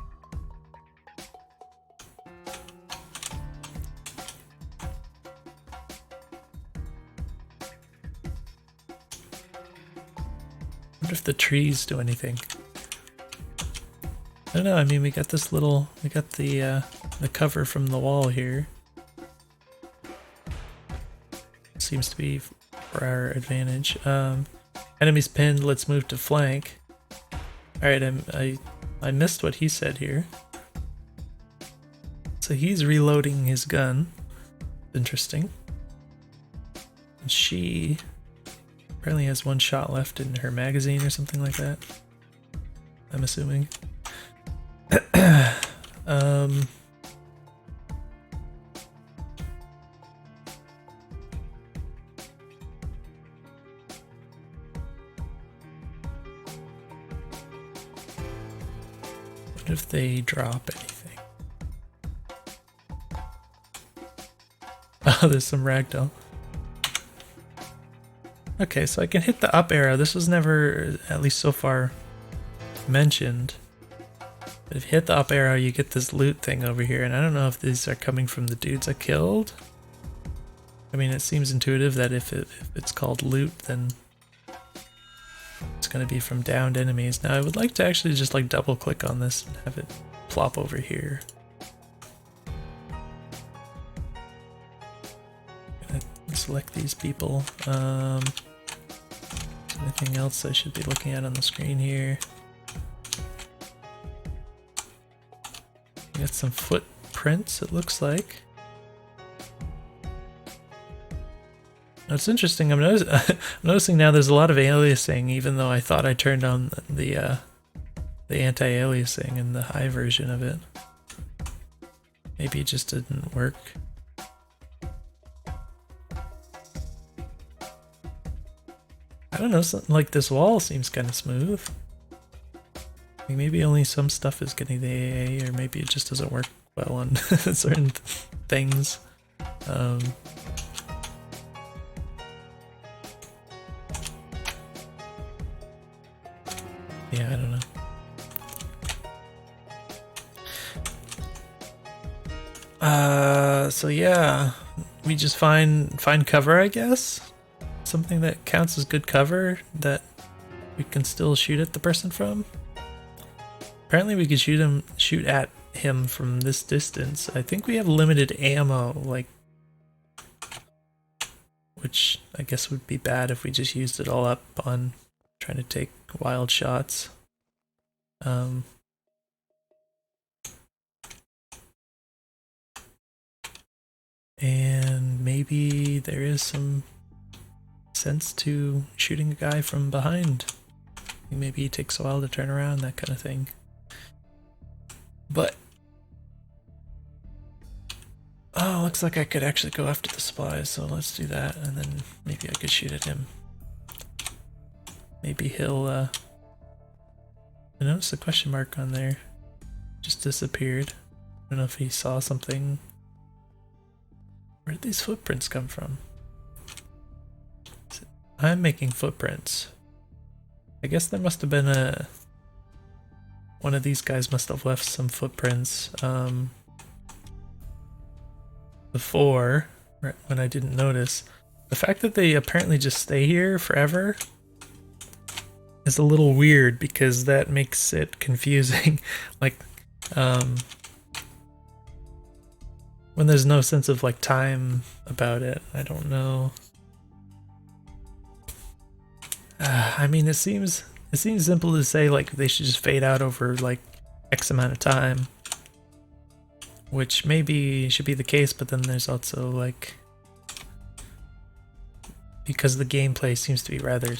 [SPEAKER 1] wonder if the trees do anything. I don't know, I mean, we got this little... We got the cover from the wall here. Seems to be for our advantage. Enemies pinned, let's move to flank. Alright, I missed what he said here. So he's reloading his gun. Interesting. And she apparently has 1 shot left in her magazine or something like that, I'm assuming. What if they drop anything? Oh, there's some ragdoll. Okay, so I can hit the up arrow. This was never, at least so far, mentioned. But if you hit the up arrow, you get this loot thing over here, and I don't know if these are coming from the dudes I killed. I mean, it seems intuitive that if it's called loot, then it's going to be from downed enemies. Now, I would like to actually just like double click on this and have it plop over here. I'm gonna select these people. Anything else I should be looking at on the screen here? We got some footprints, it looks like. Now, it's interesting, I'm noticing now there's a lot of aliasing, even though I thought I turned on the anti-aliasing in the high version of it. Maybe it just didn't work. I don't know, something like this wall seems kind of smooth. Like maybe only some stuff is getting the AA, or maybe it just doesn't work well on certain things. Yeah, I don't know. So yeah, we just find cover, I guess. Something that counts as good cover that we can still shoot at the person from. Apparently we could shoot at him from this distance. I think we have limited ammo, like, which I guess would be bad if we just used it all up on trying to take wild shots. And maybe there is some sense to shooting a guy from behind. Maybe it takes a while to turn around, that kind of thing. But oh, looks like I could actually go after the supplies, so let's do that, and then maybe I could shoot at him. Maybe he'll, I noticed a question mark on there. Just disappeared. I don't know if he saw something. Where did these footprints come from? I'm making footprints. I guess there must have been one of these guys must have left some footprints, before, right, when I didn't notice. The fact that they apparently just stay here forever is a little weird because that makes it confusing. Like, when there's no sense of like time about it, I don't know. I mean, it seems simple to say like they should just fade out over like X amount of time, which maybe should be the case, but then there's also like, because the gameplay seems to be rather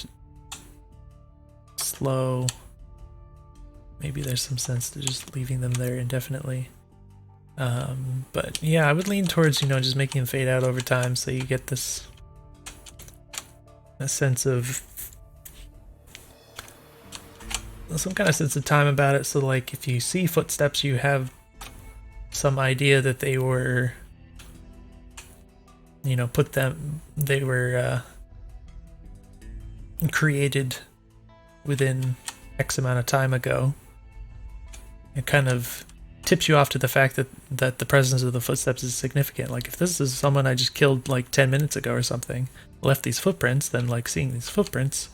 [SPEAKER 1] slow, maybe there's some sense to just leaving them there indefinitely. But yeah, I would lean towards, just making them fade out over time so you get this sense of some kind of sense of time about it. So like if you see footsteps, you have some idea that they were, they were created within X amount of time ago. It kind of tips you off to the fact that the presence of the footsteps is significant. Like if this is someone I just killed like 10 minutes ago or something, left these footprints, then like seeing these footprints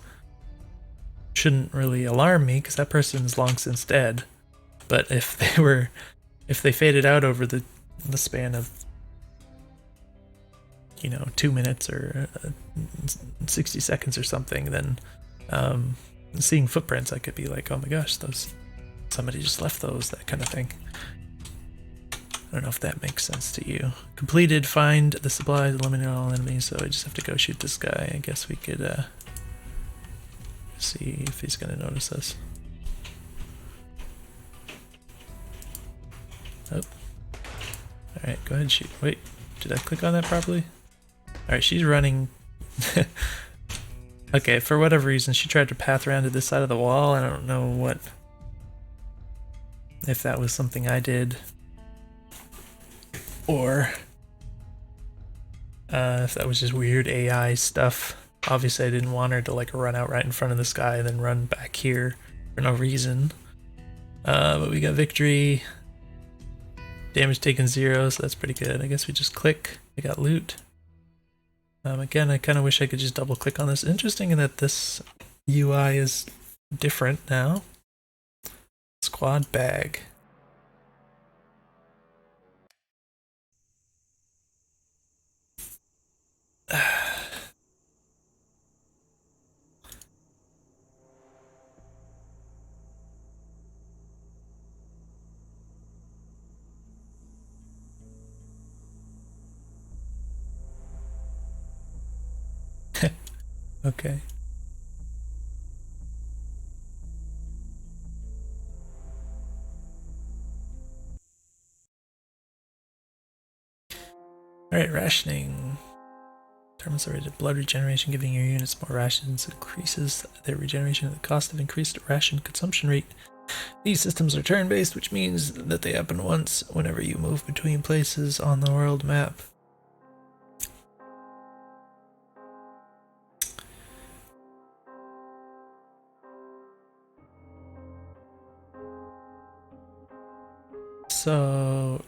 [SPEAKER 1] shouldn't really alarm me because that person is long since dead. But if they faded out over the span of 2 minutes or 60 seconds or something, then seeing footprints, I could be like, oh my gosh, somebody just left those, that kind of thing. I don't know if that makes sense to you. Completed, find the supplies, eliminate all enemies, so I just have to go shoot this guy. I guess we could see if he's gonna notice us. Oh. Alright, go ahead and shoot. Wait, did I click on that properly? Alright, she's running. Okay, for whatever reason, she tried to path around to this side of the wall. I don't know if that was something I did, or if that was just weird AI stuff. Obviously I didn't want her to like run out right in front of this guy and then run back here for no reason. But we got victory. Damage taken 0, so that's pretty good. I guess we just click. We got loot. Again, I kind of wish I could just double click on this. Interesting in that this UI is different now. Squad bag. Okay. Alright, rationing. Determines the rate of blood regeneration, giving your units more rations increases their regeneration at the cost of increased ration consumption rate. These systems are turn-based, which means that they happen once whenever you move between places on the world map. So,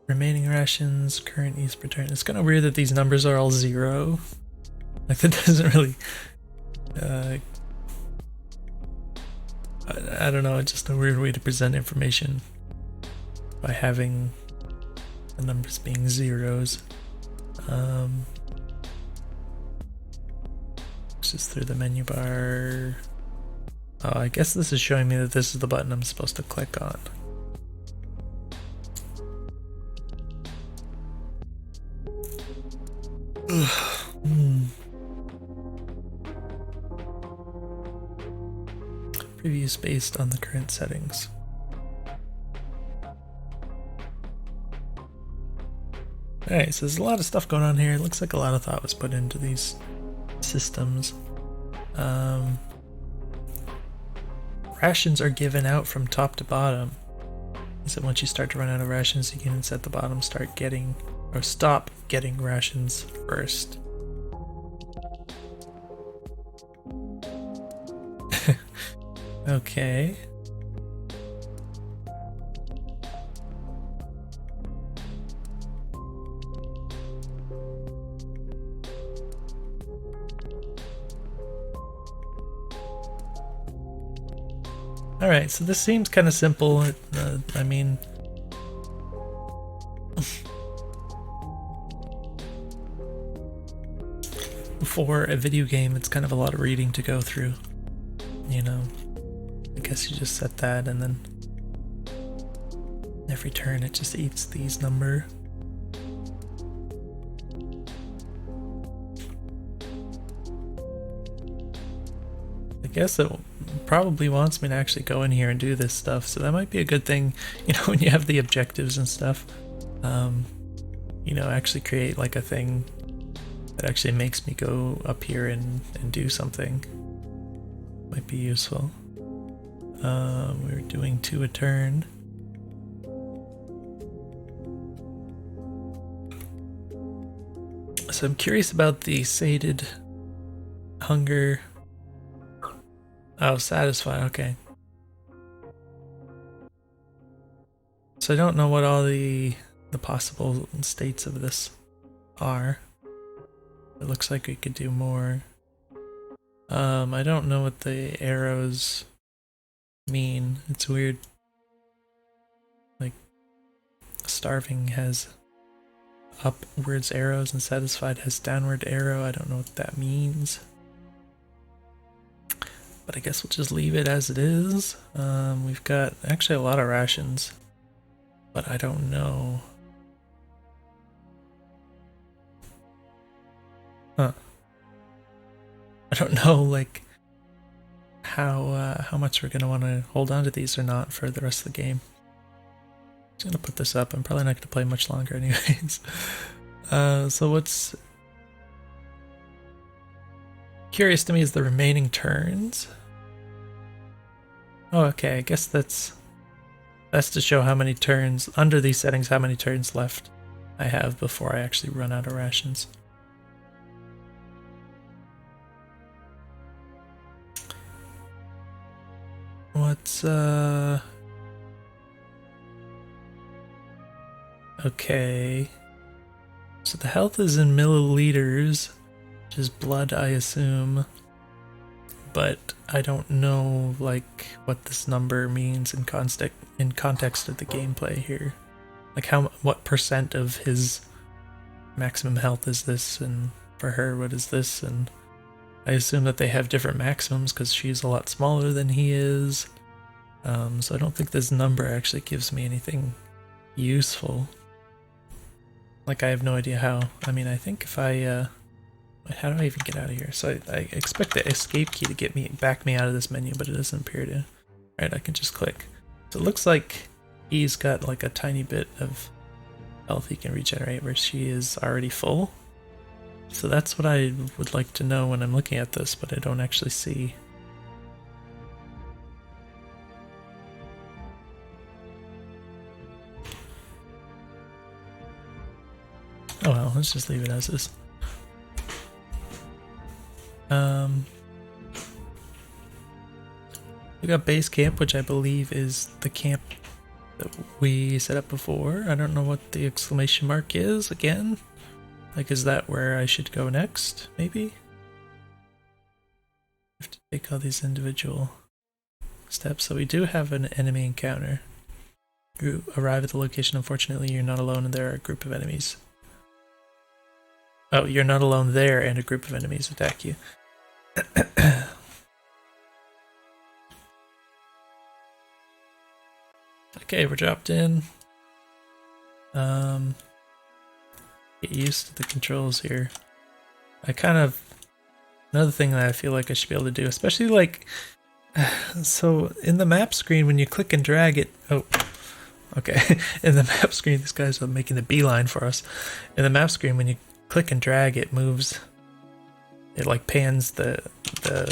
[SPEAKER 1] remaining rations, current use per turn. It's kind of weird that these numbers are all 0. Like, that doesn't really... I don't know, it's just a weird way to present information by having the numbers being zeros. Just through the menu bar. Oh, I guess this is showing me that this is the button I'm supposed to click on. Previews based on the current settings. Alright, so there's a lot of stuff going on here. It looks like a lot of thought was put into these systems. Rations are given out from top to bottom. So once you start to run out of rations, you can set the bottom start getting or stop getting rations first. Okay. Alright, so this seems kind of simple. I mean... for a video game, it's kind of a lot of reading to go through. You know, I guess you just set that and then every turn it just eats these number. I guess it probably wants me to actually go in here and do this stuff, so that might be a good thing, you know, when you have the objectives and stuff. You know, actually create like a thing that actually makes me go up here and do something. Might be useful. We're doing 2 a turn. So I'm curious about the sated hunger. Oh, satisfy, okay. So I don't know what all the possible states of this are. It looks like we could do more. I don't know what the arrows mean. It's weird. Like, starving has upwards arrows and satisfied has downward arrow. I don't know what that means. But I guess we'll just leave it as it is. We've got actually a lot of rations, but I don't know. Huh. I don't know, like, how much we're gonna want to hold on to these or not for the rest of the game. I'm just gonna put this up. I'm probably not gonna play much longer anyways. So what's curious to me is the remaining turns. Oh, okay, I guess that's to show how many turns, under these settings, how many turns left I have before I actually run out of rations. What's, okay. So the health is in milliliters, which is blood, I assume. But I don't know, like, what this number means in context of the gameplay here. Like, what percent of his maximum health is this, and for her, what is this? And I assume that they have different maximums because she's a lot smaller than he is. So I don't think this number actually gives me anything useful. Like, I have no idea how. I mean, I think if I, how do I even get out of here? So I expect the escape key to back me out of this menu, but it doesn't appear to. Alright, I can just click. So it looks like he's got like a tiny bit of health he can regenerate where she is already full. So that's what I would like to know when I'm looking at this, but I don't actually see. Oh well, let's just leave it as is. We got base camp, which I believe is the camp that we set up before. I don't know what the exclamation mark is again. Like, is that where I should go next, maybe? I have to take all these individual steps. So we do have an enemy encounter. You arrive at the location. Unfortunately, you're not alone and there are a group of enemies. Oh, you're not alone there and a group of enemies attack you. Okay, we're dropped in. Get used to the controls here. Another thing that I feel like I should be able to do, especially like, so in the map screen when you click and drag it, oh, okay, in the map screen, this guy's making the beeline for us. In the map screen, when you click and drag, it moves, it like pans the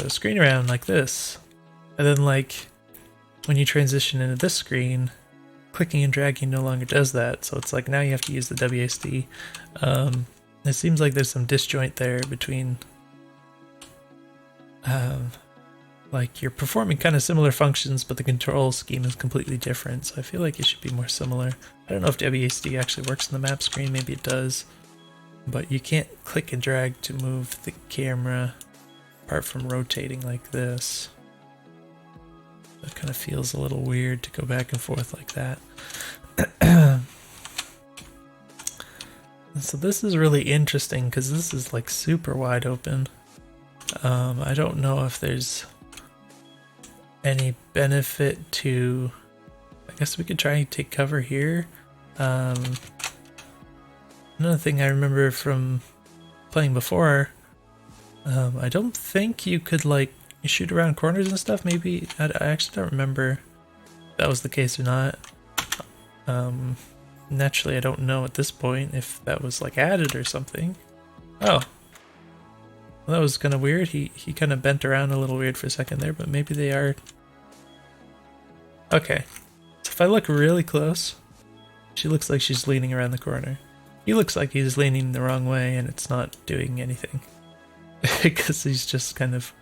[SPEAKER 1] screen around like this. And then like, when you transition into this screen, clicking and dragging no longer does that. So it's like now you have to use the WASD. It seems like there's some disjoint there between, like you're performing kind of similar functions, but the control scheme is completely different. So I feel like it should be more similar. I don't know if WASD actually works in the map screen. Maybe it does, but you can't click and drag to move the camera apart from rotating like this. It kind of feels a little weird to go back and forth like that. So this is really interesting because this is like super wide open. I don't know if there's any benefit to, I guess we could try and take cover here. Another thing I remember from playing before, I don't think you could like shoot around corners and stuff. Maybe I actually don't remember if that was the case or not. Naturally, I don't know at this point if that was like added or something. Oh, well, that was kind of weird. He kind of bent around a little weird for a second there, but maybe they are. Okay, so if I look really close, she looks like she's leaning around the corner. He looks like he's leaning the wrong way, and it's not doing anything because he's just kind of.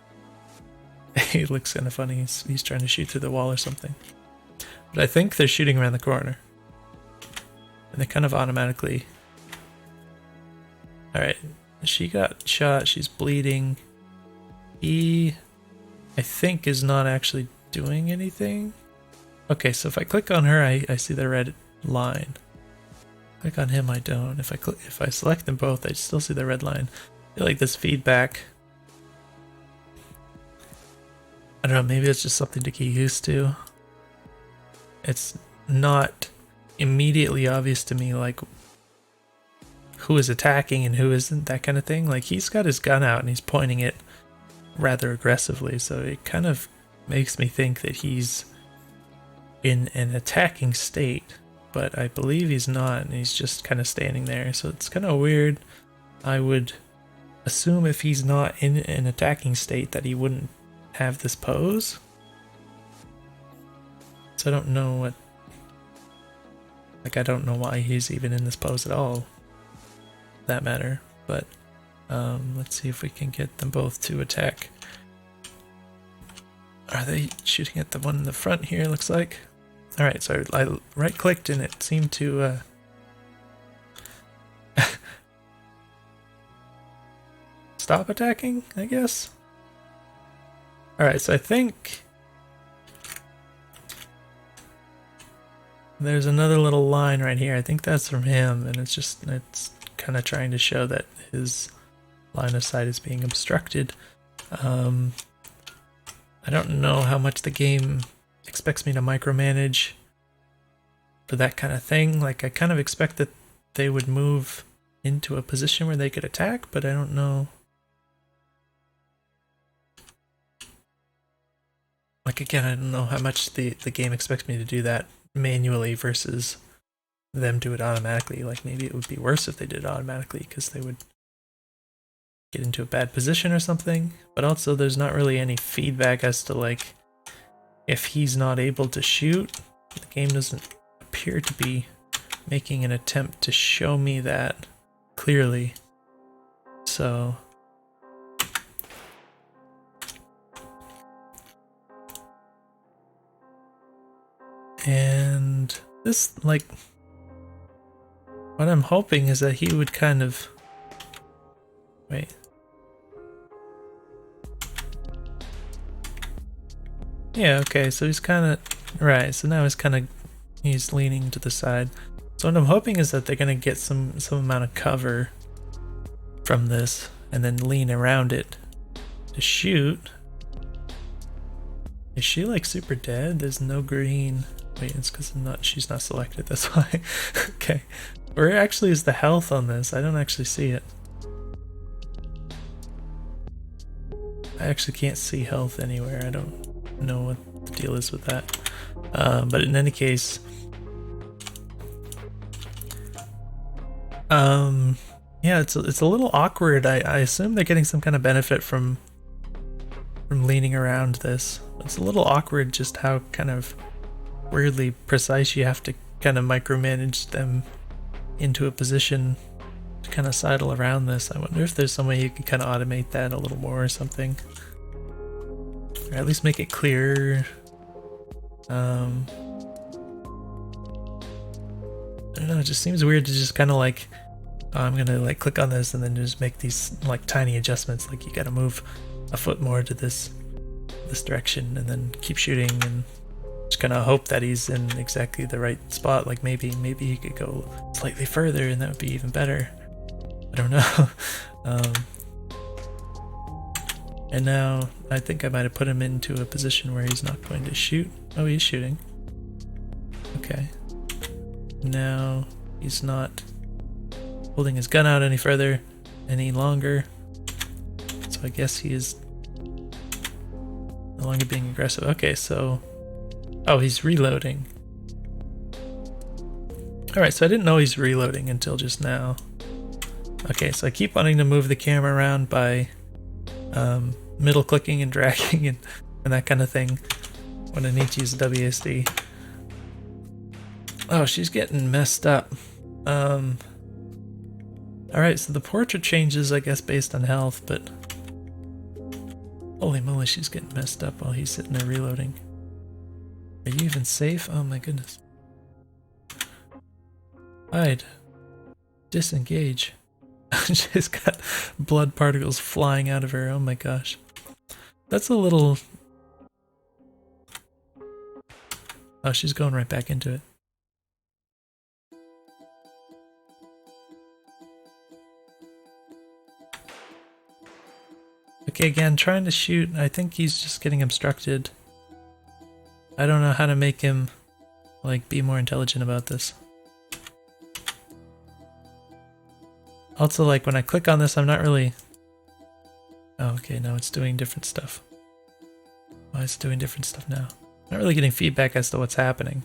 [SPEAKER 1] He looks kind of funny. He's trying to shoot through the wall or something. But I think they're shooting around the corner. And they kind of automatically... Alright, she got shot. She's bleeding. He, I think, is not actually doing anything. Okay, so if I click on her, I see the red line. Click on him, I don't. If I select them both, I still see the red line. I feel like this feedback... I don't know, maybe it's just something to get used to. It's not immediately obvious to me, like, who is attacking and who isn't, that kind of thing. Like, he's got his gun out and he's pointing it rather aggressively, so it kind of makes me think that he's in an attacking state, but I believe he's not, and he's just kind of standing there, so it's kind of weird. I would assume if he's not in an attacking state that he wouldn't have this pose. So I don't know what, like, I don't know why he's even in this pose at all, for that matter. But let's see if we can get them both to attack. Are they shooting at the one in the front here, looks like? Alright, so I right clicked and it seemed to stop attacking, I guess. Alright, so I think there's another little line right here. I think that's from him, and it's kind of trying to show that his line of sight is being obstructed. I don't know how much the game expects me to micromanage for that kind of thing. Like, I kind of expect that they would move into a position where they could attack, but I don't know. Like, again, I don't know how much the game expects me to do that manually versus them do it automatically. Like, maybe it would be worse if they did it automatically because they would get into a bad position or something. But also, there's not really any feedback as to, like, if he's not able to shoot. The game doesn't appear to be making an attempt to show me that clearly. So... and this, like, what I'm hoping is that he would kind of, wait. Yeah, okay, so he's kind of, right, so now he's leaning to the side. So what I'm hoping is that they're going to get some amount of cover from this and then lean around it to shoot. Is she, like, super dead? There's no green. Wait, it's because she's not selected, that's why. Okay. Where actually is the health on this? I don't actually see it. I actually can't see health anywhere. I don't know what the deal is with that. But in any case, yeah, it's a little awkward. I assume they're getting some kind of benefit from leaning around this. It's a little awkward just how kind of weirdly precise you have to kind of micromanage them into a position to kind of sidle around this. I wonder if there's some way you could kind of automate that a little more or something. Or at least make it clearer. I don't know, it just seems weird to just kind of like, oh, I'm gonna like click on this and then just make these like tiny adjustments, like you gotta move a foot more to this direction and then keep shooting and just kind of hope that he's in exactly the right spot. Like maybe he could go slightly further and that would be even better. I don't know. And now I think I might have put him into a position where he's not going to shoot. Oh, he's shooting. Okay. Now he's not holding his gun out any further, any longer. So I guess he is no longer being aggressive. Okay, so... Oh, he's reloading. Alright, so I didn't know he's reloading until just now. Okay, so I keep wanting to move the camera around by middle clicking and dragging and that kind of thing when I need to use WASD. Oh, she's getting messed up. Alright, so the portrait changes, I guess, based on health, but... Holy moly, she's getting messed up while he's sitting there reloading. Are you even safe? Oh my goodness. Hide. Disengage. She's got blood particles flying out of her. Oh my gosh. That's a little... Oh, she's going right back into it. Okay, again, trying to shoot. I think he's just getting obstructed. I don't know how to make him, like, be more intelligent about this. Also, like, when I click on this, I'm not really... Oh, okay, now it's doing different stuff. Why is it doing different stuff now? Not really getting feedback as to what's happening.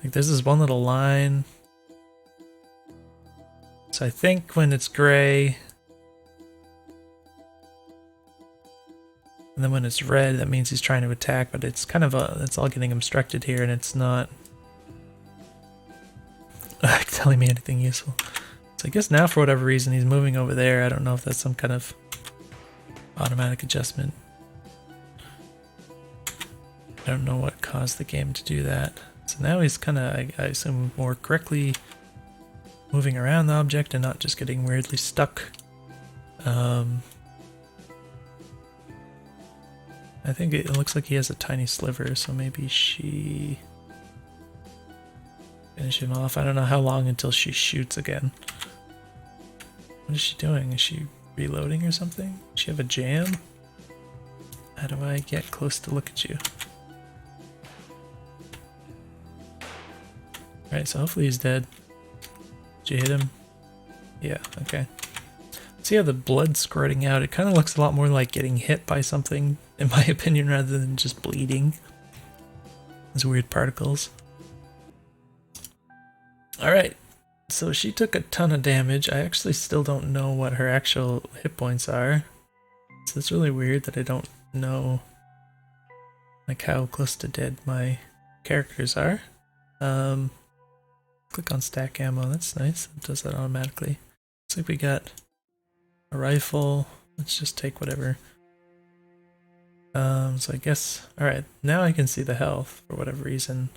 [SPEAKER 1] Like, there's this one little line. So I think when it's gray... And then when it's red, that means he's trying to attack, but it's kind of it's all getting obstructed here, and it's not telling me anything useful. So I guess now, for whatever reason, he's moving over there. I don't know if that's some kind of automatic adjustment. I don't know what caused the game to do that. So now he's kind of, I assume, more correctly moving around the object and not just getting weirdly stuck. I think it looks like he has a tiny sliver, so maybe she finish him off. I don't know how long until she shoots again. What is she doing? Is she reloading or something? Does she have a jam? How do I get close to look at you? Alright, so hopefully he's dead. Did you hit him? Yeah, okay. See how the blood's squirting out? It kind of looks a lot more like getting hit by something, in my opinion, rather than just bleeding. Those weird particles. Alright, so she took a ton of damage. I actually still don't know what her actual hit points are. So it's really weird that I don't know like how close to dead my characters are. Click on stack ammo, that's nice. It does that automatically. Looks like we got a rifle. Let's just take whatever. So I guess, alright, now I can see the health for whatever reason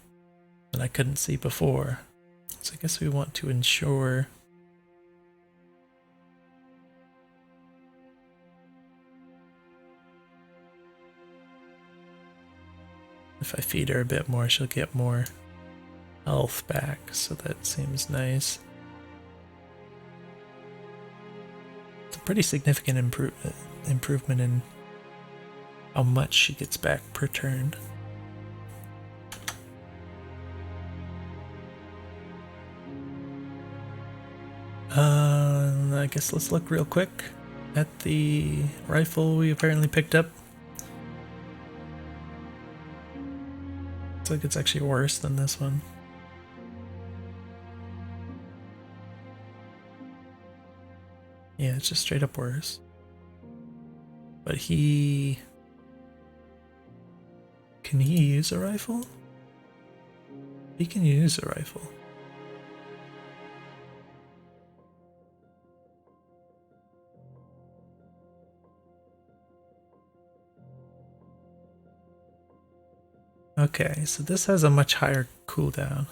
[SPEAKER 1] that I couldn't see before. So I guess we want to ensure if I feed her a bit more, she'll get more health back, so that seems nice. It's a pretty significant improvement in how much she gets back per turn. I guess let's look real quick. at the rifle we apparently picked up. Looks like it's actually worse than this one. Yeah, it's just straight up worse. But can he use a rifle? He can use a rifle. Okay, so this has a much higher cooldown.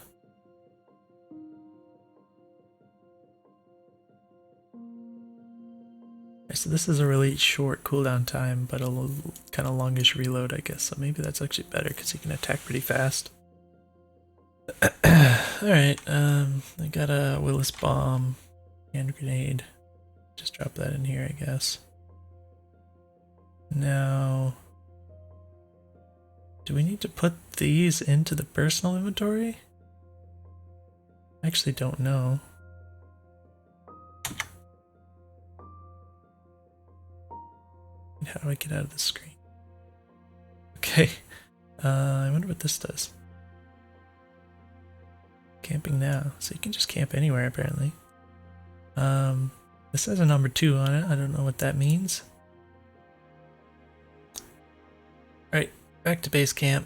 [SPEAKER 1] So this is a really short cooldown time, but a little kind of longish reload, I guess. So maybe that's actually better because you can attack pretty fast. Alright, I got a Willis bomb, hand grenade. Just drop that in here, I guess. Now, do we need to put these into the personal inventory? I actually don't know. How do I get out of the screen? Okay, I wonder what this does. Camping now, so you can just camp anywhere apparently. This has a number 2 on it. I don't know what that means. Alright, back to base camp.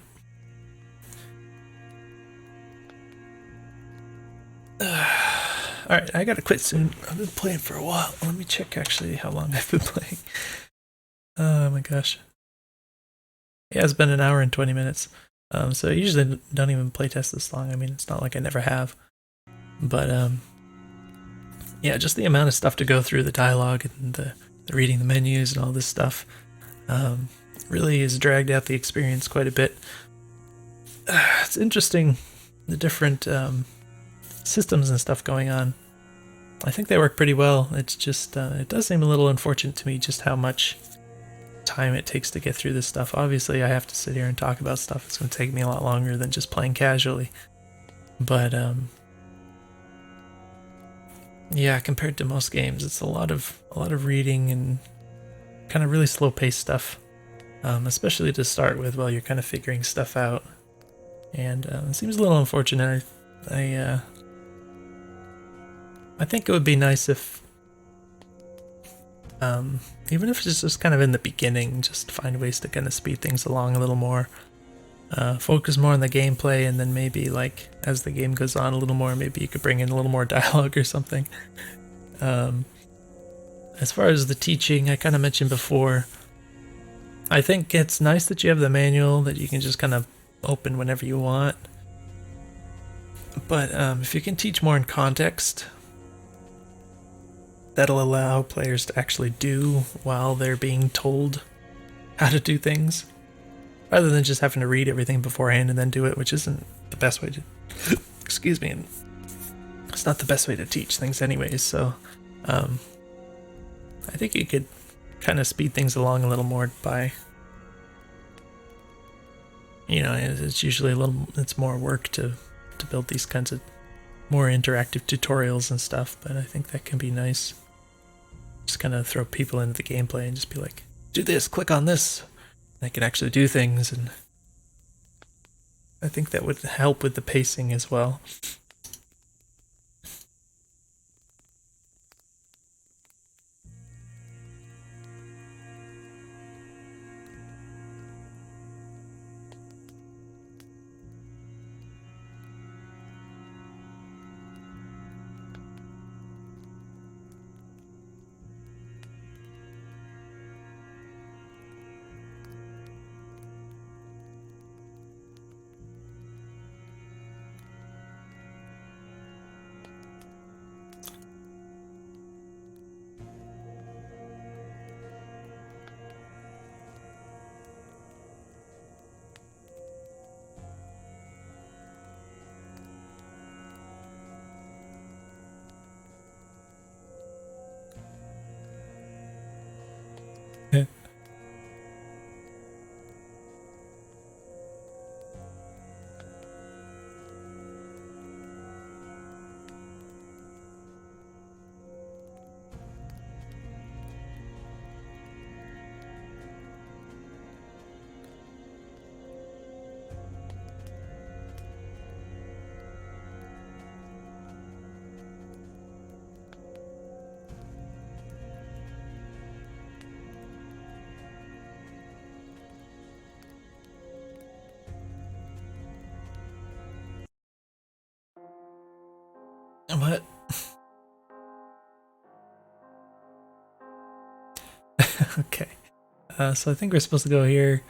[SPEAKER 1] Alright, I gotta quit soon. I've been playing for a while. Let me check actually how long I've been playing. Oh my gosh. Yeah, it's been an hour and 20 minutes. So I usually don't even playtest this long. I mean, it's not like I never have. But yeah, just the amount of stuff to go through, the dialogue and the reading the menus and all this stuff, really has dragged out the experience quite a bit. It's interesting, the different systems and stuff going on. I think they work pretty well. It's just, it does seem a little unfortunate to me just how much time it takes to get through this stuff. Obviously, I have to sit here and talk about stuff. It's going to take me a lot longer than just playing casually. But, yeah, compared to most games, it's a lot of reading and kind of really slow-paced stuff, especially to start with while you're kind of figuring stuff out. And it seems a little unfortunate. I think it would be nice if, even if it's just kind of in the beginning, just find ways to kind of speed things along a little more. Focus more on the gameplay, and then maybe, like, as the game goes on a little more, maybe you could bring in a little more dialogue or something. As far as the teaching, I kind of mentioned before, I think it's nice that you have the manual that you can just kind of open whenever you want. But if you can teach more in context, that'll allow players to actually do while they're being told how to do things, rather than just having to read everything beforehand and then do it, which isn't the best way to excuse me, it's not the best way to teach things anyways. So I think you could kind of speed things along a little more by, you know, it's usually it's more work to build these kinds of more interactive tutorials and stuff, but I think that can be nice. Just kind of throw people into the gameplay and just be like, do this, click on this. They can actually do things, and I think that would help with the pacing as well. What? Okay. So I think we're supposed to go here.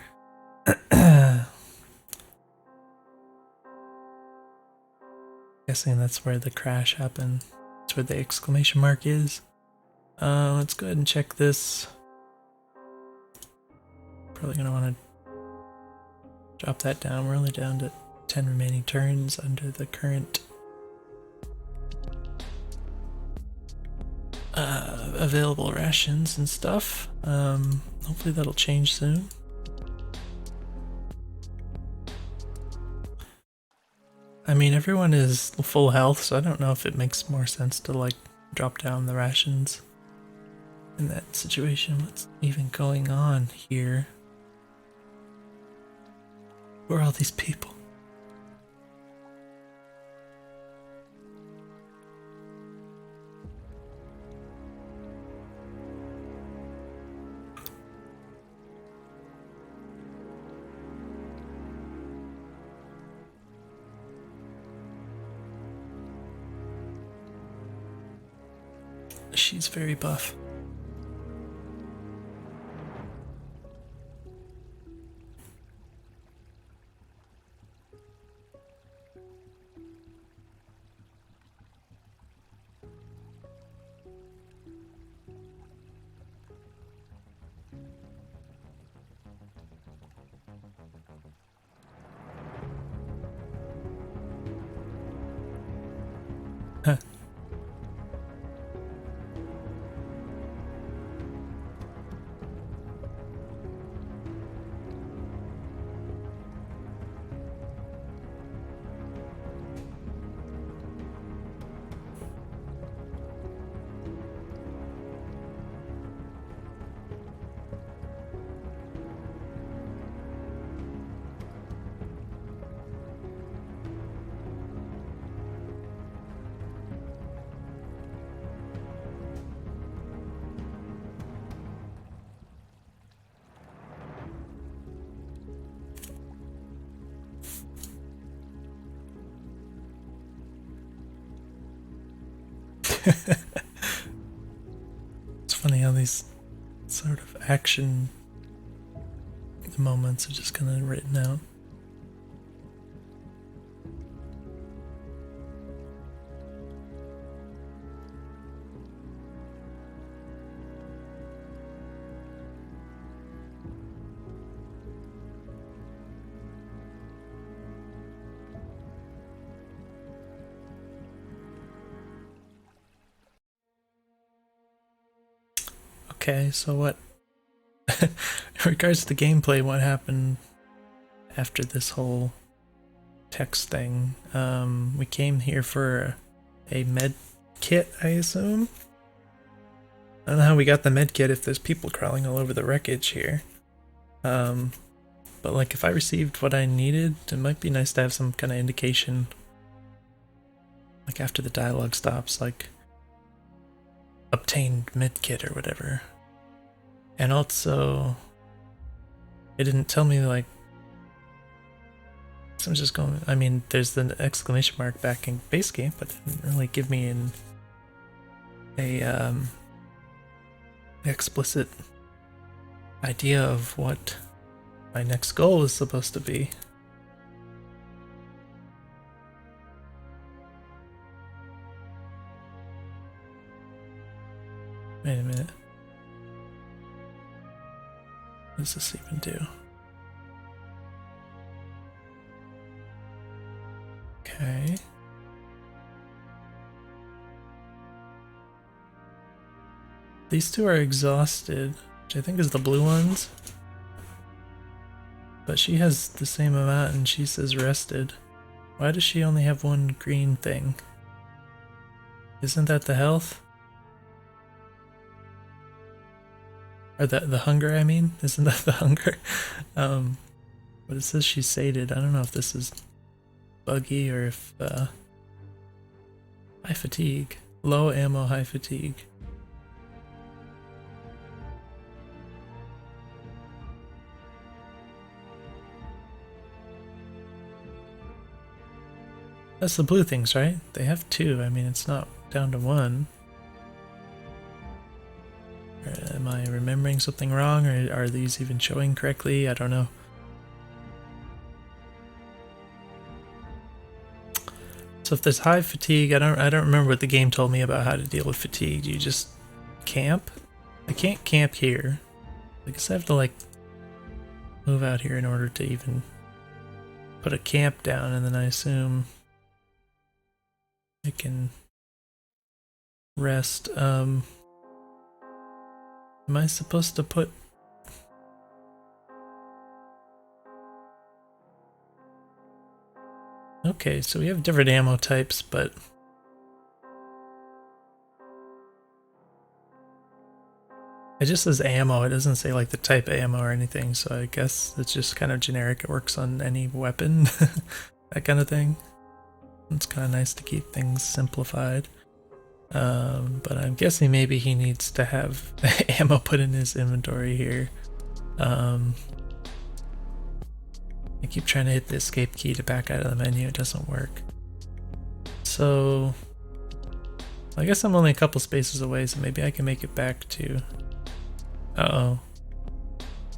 [SPEAKER 1] Guessing that's where the crash happened. That's where the exclamation mark is. Let's go ahead and check this. Probably gonna want to drop that down. We're only down to 10 remaining turns under the current available rations and stuff. Hopefully that'll change soon. I mean, everyone is full health, so I don't know if it makes more sense to like drop down the rations in that situation. What's even going on here? Who are all these people? She's very buff. Huh. It's funny how these sort of action moments are just kind of written out. Okay, so what? In regards to gameplay, what happened after this whole text thing? We came here for a med kit, I assume? I don't know how we got the med kit if there's people crawling all over the wreckage here. But like if I received what I needed, it might be nice to have some kind of indication. Like after the dialogue stops, like obtained med kit or whatever. And also, it didn't tell me like. So I'm just going. I mean, there's the exclamation mark back in base game, but it didn't really give me a explicit idea of what my next goal is supposed to be. Wait a minute. What does this even do? Okay. These two are exhausted, which I think is the blue ones. But she has the same amount and she says rested. Why does she only have one green thing? Isn't that the health? Or the hunger, I mean? Isn't that the hunger? But it says she's sated. I don't know if this is buggy or if, high fatigue. Low ammo, high fatigue. That's the blue things, right? They have 2. I mean, it's not down to 1. Am I remembering something wrong, or are these even showing correctly? I don't know. So if there's high fatigue, I don't remember what the game told me about how to deal with fatigue. Do you just camp? I can't camp here. I guess I have to like move out here in order to even put a camp down, and then I assume I can rest. Am I supposed to put... Okay, so we have different ammo types, but it just says ammo. It doesn't say like the type of ammo or anything, so I guess it's just kind of generic. It works on any weapon, that kind of thing. It's kind of nice to keep things simplified. But I'm guessing maybe he needs to have ammo put in his inventory here. I keep trying to hit the escape key to back out of the menu. It doesn't work. So I guess I'm only a couple spaces away, so maybe I can make it back to... Uh-oh.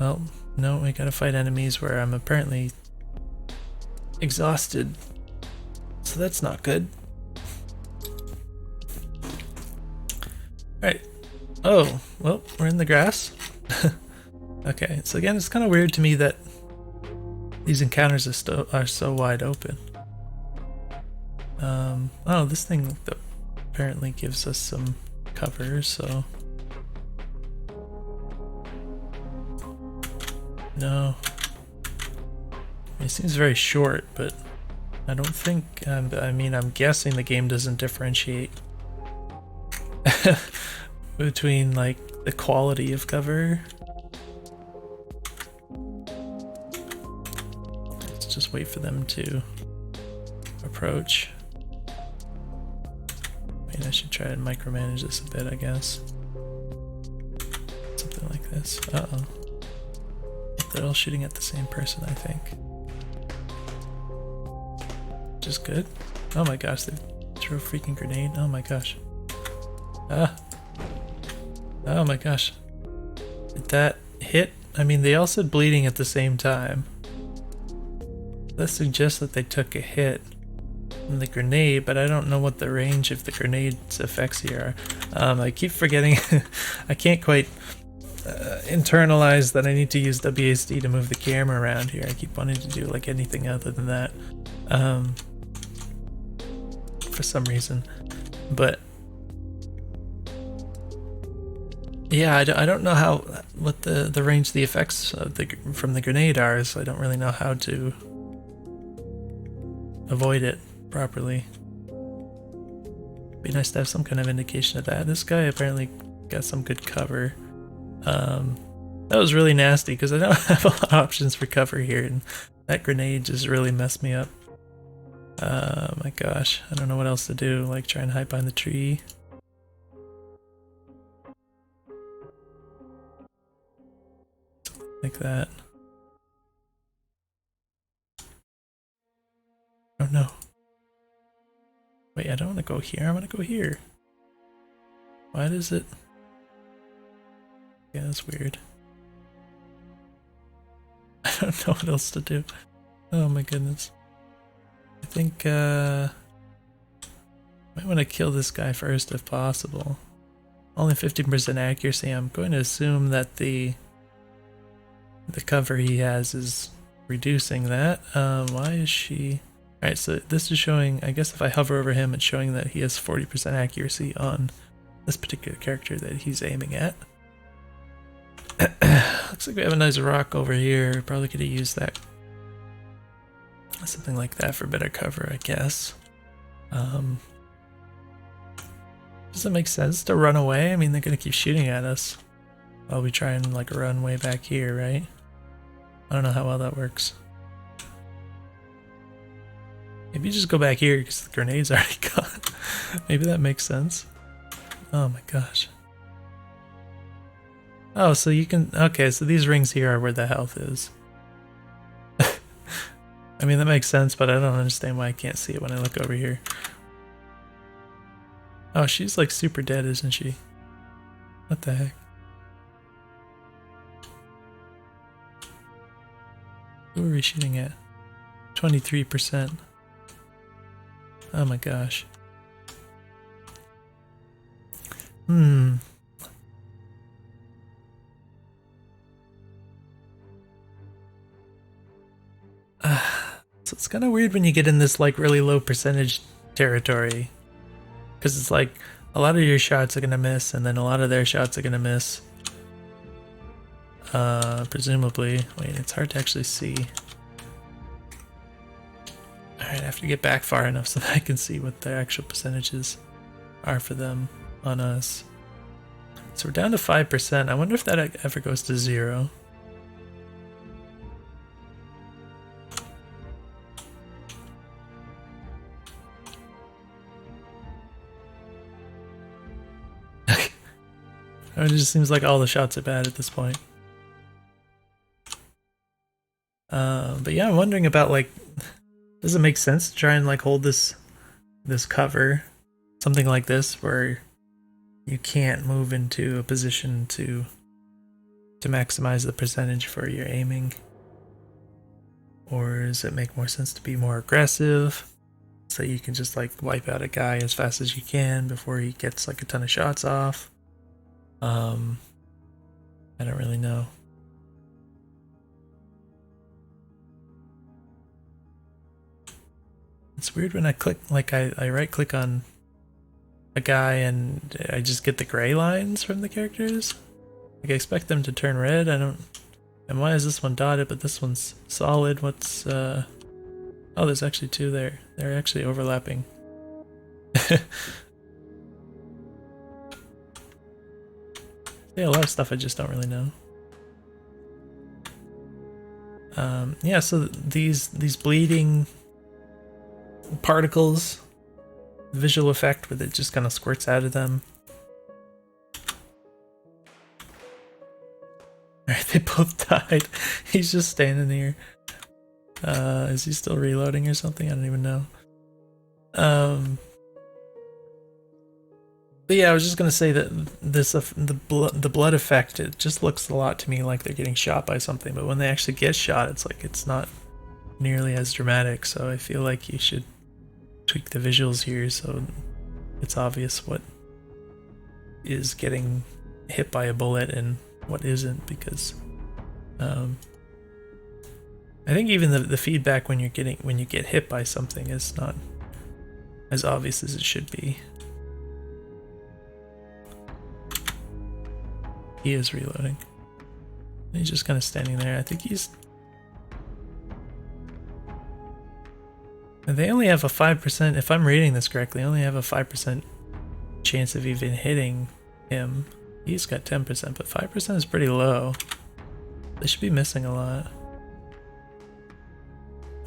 [SPEAKER 1] Well, no, we gotta fight enemies where I'm apparently exhausted. So that's not good. Alright. Oh, well, we're in the grass. Okay, so again, it's kind of weird to me that these encounters are so wide open. Oh, this thing apparently gives us some cover, so... No. It seems very short, but I don't think... I mean, I'm guessing the game doesn't differentiate between, like, the quality of cover. Let's just wait for them to approach. Maybe I should try and micromanage this a bit, I guess. Something like this. Uh-oh. They're all shooting at the same person, I think. Which is good. Oh my gosh, they threw a freaking grenade. Oh my gosh. Ah. Oh my gosh. Did that hit? I mean, they all said bleeding at the same time. That suggests that they took a hit from the grenade, but I don't know what the range of the grenade's effects here are. I keep forgetting. I can't quite internalize that I need to use WASD to move the camera around here. I keep wanting to do like anything other than that for some reason. But yeah, I don't know what the range of the effects of from the grenade are, so I don't really know how to avoid it properly. Be nice to have some kind of indication of that. This guy apparently got some good cover. That was really nasty because I don't have a lot of options for cover here, and that grenade just really messed me up. My gosh, I don't know what else to do, like try and hide behind the tree. Like that. Oh no. Wait, I don't want to go here, I want to go here. Why does it... Yeah, that's weird. I don't know what else to do. Oh my goodness. I think might want to kill this guy first if possible. Only 15% accuracy. I'm going to assume that the cover he has is reducing that. Why is she... Alright, so this is showing, I guess if I hover over him, it's showing that he has 40% accuracy on this particular character that he's aiming at. Looks like we have a nice rock over here. Probably could have used that. Something like that for better cover, I guess. Does it make sense to run away? I mean, they're gonna keep shooting at us while we try and like run way back here, right? I don't know how well that works. Maybe just go back here because the grenade's already gone. Maybe that makes sense. Oh my gosh. Oh, so you can... Okay, so these rings here are where the health is. I mean, that makes sense, but I don't understand why I can't see it when I look over here. Oh, she's like super dead, isn't she? What the heck? Who are we shooting at? 23%. Oh my gosh. So it's kind of weird when you get in this like really low percentage territory, because it's like a lot of your shots are gonna miss, and then a lot of their shots are gonna miss. Presumably. Wait, it's hard to actually see. Alright, I have to get back far enough so that I can see what their actual percentages are for them on us. So we're down to 5%. I wonder if that ever goes to 0. It just seems like all the shots are bad at this point. But yeah, I'm wondering about like, does it make sense to try and like hold this cover, something like this, where you can't move into a position to maximize the percentage for your aiming? Or does it make more sense to be more aggressive, so you can just like wipe out a guy as fast as you can before he gets like a ton of shots off? I don't really know. It's weird when I click, like I right click on a guy and I just get the gray lines from the characters. Like I expect them to turn red. I don't. And why is this one dotted but this one's solid? What's oh, there's actually two there. They're actually overlapping. Yeah, a lot of stuff I just don't really know. Yeah, so these bleeding particles, visual effect with it just kind of squirts out of them. Alright, they both died. He's just standing here. Is he still reloading or something? I don't even know. But yeah, I was just gonna say that this the blood effect, it just looks a lot to me like they're getting shot by something, but when they actually get shot, it's like it's not nearly as dramatic. So I feel like you should tweak the visuals here so it's obvious what is getting hit by a bullet and what isn't, because I think even the feedback when you get hit by something is not as obvious as it should be. He is reloading. He's just kind of standing there. I think he's... And they only have a 5%, if I'm reading this correctly, only have a 5% chance of even hitting him. He's got 10%, but 5% is pretty low. They should be missing a lot.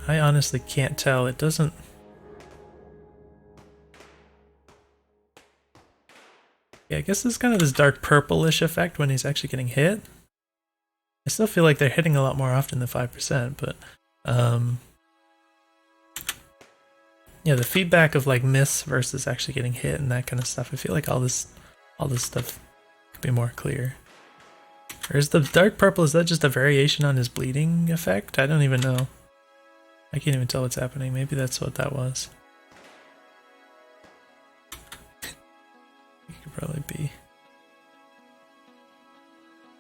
[SPEAKER 1] I honestly can't tell. It doesn't... Yeah, I guess it's kind of this dark purplish effect when he's actually getting hit. I still feel like they're hitting a lot more often than 5%, but yeah, the feedback of like miss versus actually getting hit and that kind of stuff, I feel like all this stuff could be more clear. Or is the dark purple, is that just a variation on his bleeding effect? I don't even know. I can't even tell what's happening. Maybe that's what that was. It could probably be.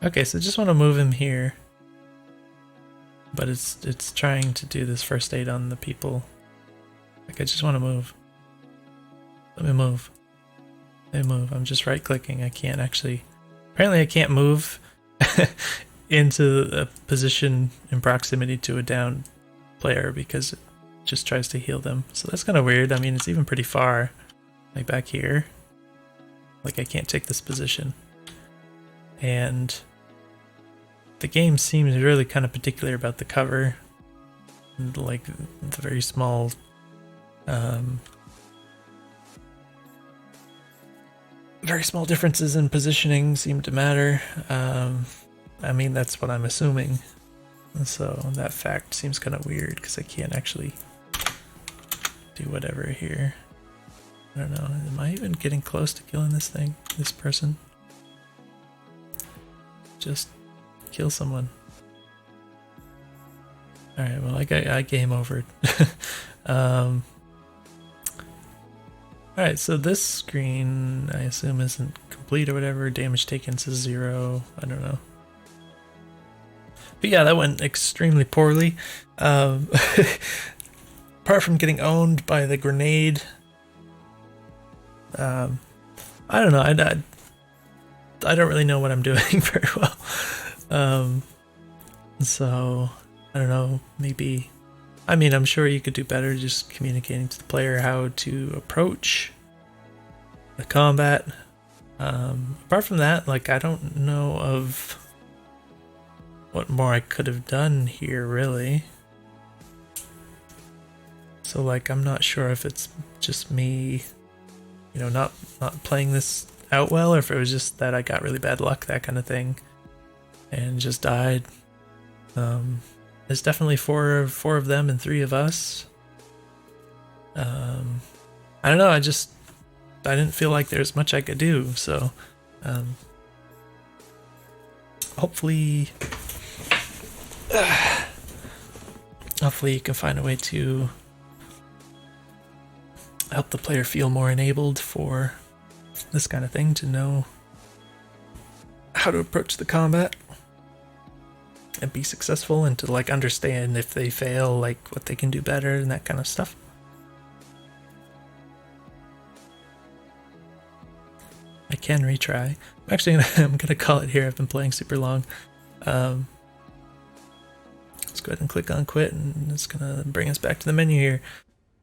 [SPEAKER 1] Okay, so just want to move him here. But it's trying to do this first aid on the people. Like, I just want to move. Let me move. Let me move. I'm just right clicking. I can't actually... Apparently I can't move into a position in proximity to a down player because it just tries to heal them. So that's kind of weird. I mean, it's even pretty far. Like back here. Like I can't take this position. And the game seems really kind of particular about the cover. And like the very small differences in positioning seem to matter. I mean, that's what I'm assuming. And so that fact seems kind of weird because I can't actually do whatever here. I don't know. Am I even getting close to killing this thing? This person? Just kill someone. Alright, well, I game overed. Alright, so this screen, I assume, isn't complete or whatever. Damage taken says 0. I don't know. But yeah, that went extremely poorly. Apart from getting owned by the grenade, I don't know. I don't really know what I'm doing very well. So I don't know. Maybe. I mean, I'm sure you could do better just communicating to the player how to approach the combat. Apart from that, like, I don't know of what more I could have done here, really. So, like, I'm not sure if it's just me, you know, not playing this out well, or if it was just that I got really bad luck, that kind of thing, and just died. There's definitely four of them and 3 of us. I don't know. I didn't feel like there's much I could do. So, hopefully you can find a way to help the player feel more enabled for this kind of thing, to know how to approach the combat and be successful, and to like understand if they fail, like what they can do better and that kind of stuff. I can retry. I'm gonna call it here. I've been playing super long. Let's go ahead and click on quit, and it's gonna bring us back to the menu here.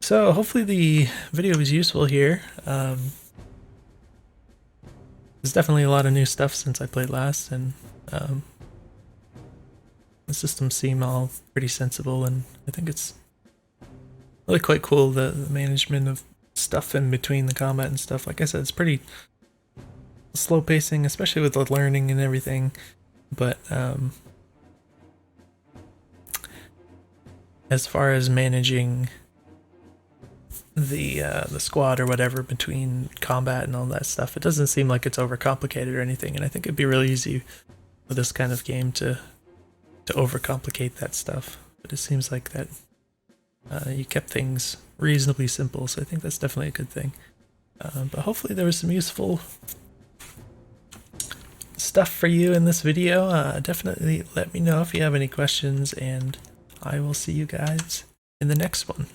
[SPEAKER 1] So hopefully the video was useful here. There's definitely a lot of new stuff since I played last, and the systems seem all pretty sensible, and I think it's really quite cool, the management of stuff in between the combat and stuff. Like I said, it's pretty slow pacing, especially with the learning and everything, but as far as managing the squad or whatever between combat and all that stuff, it doesn't seem like it's overcomplicated or anything, and I think it'd be really easy with this kind of game to overcomplicate that stuff. But it seems like that you kept things reasonably simple, so I think that's definitely a good thing. But hopefully there was some useful stuff for you in this video. Definitely let me know if you have any questions, and I will see you guys in the next one.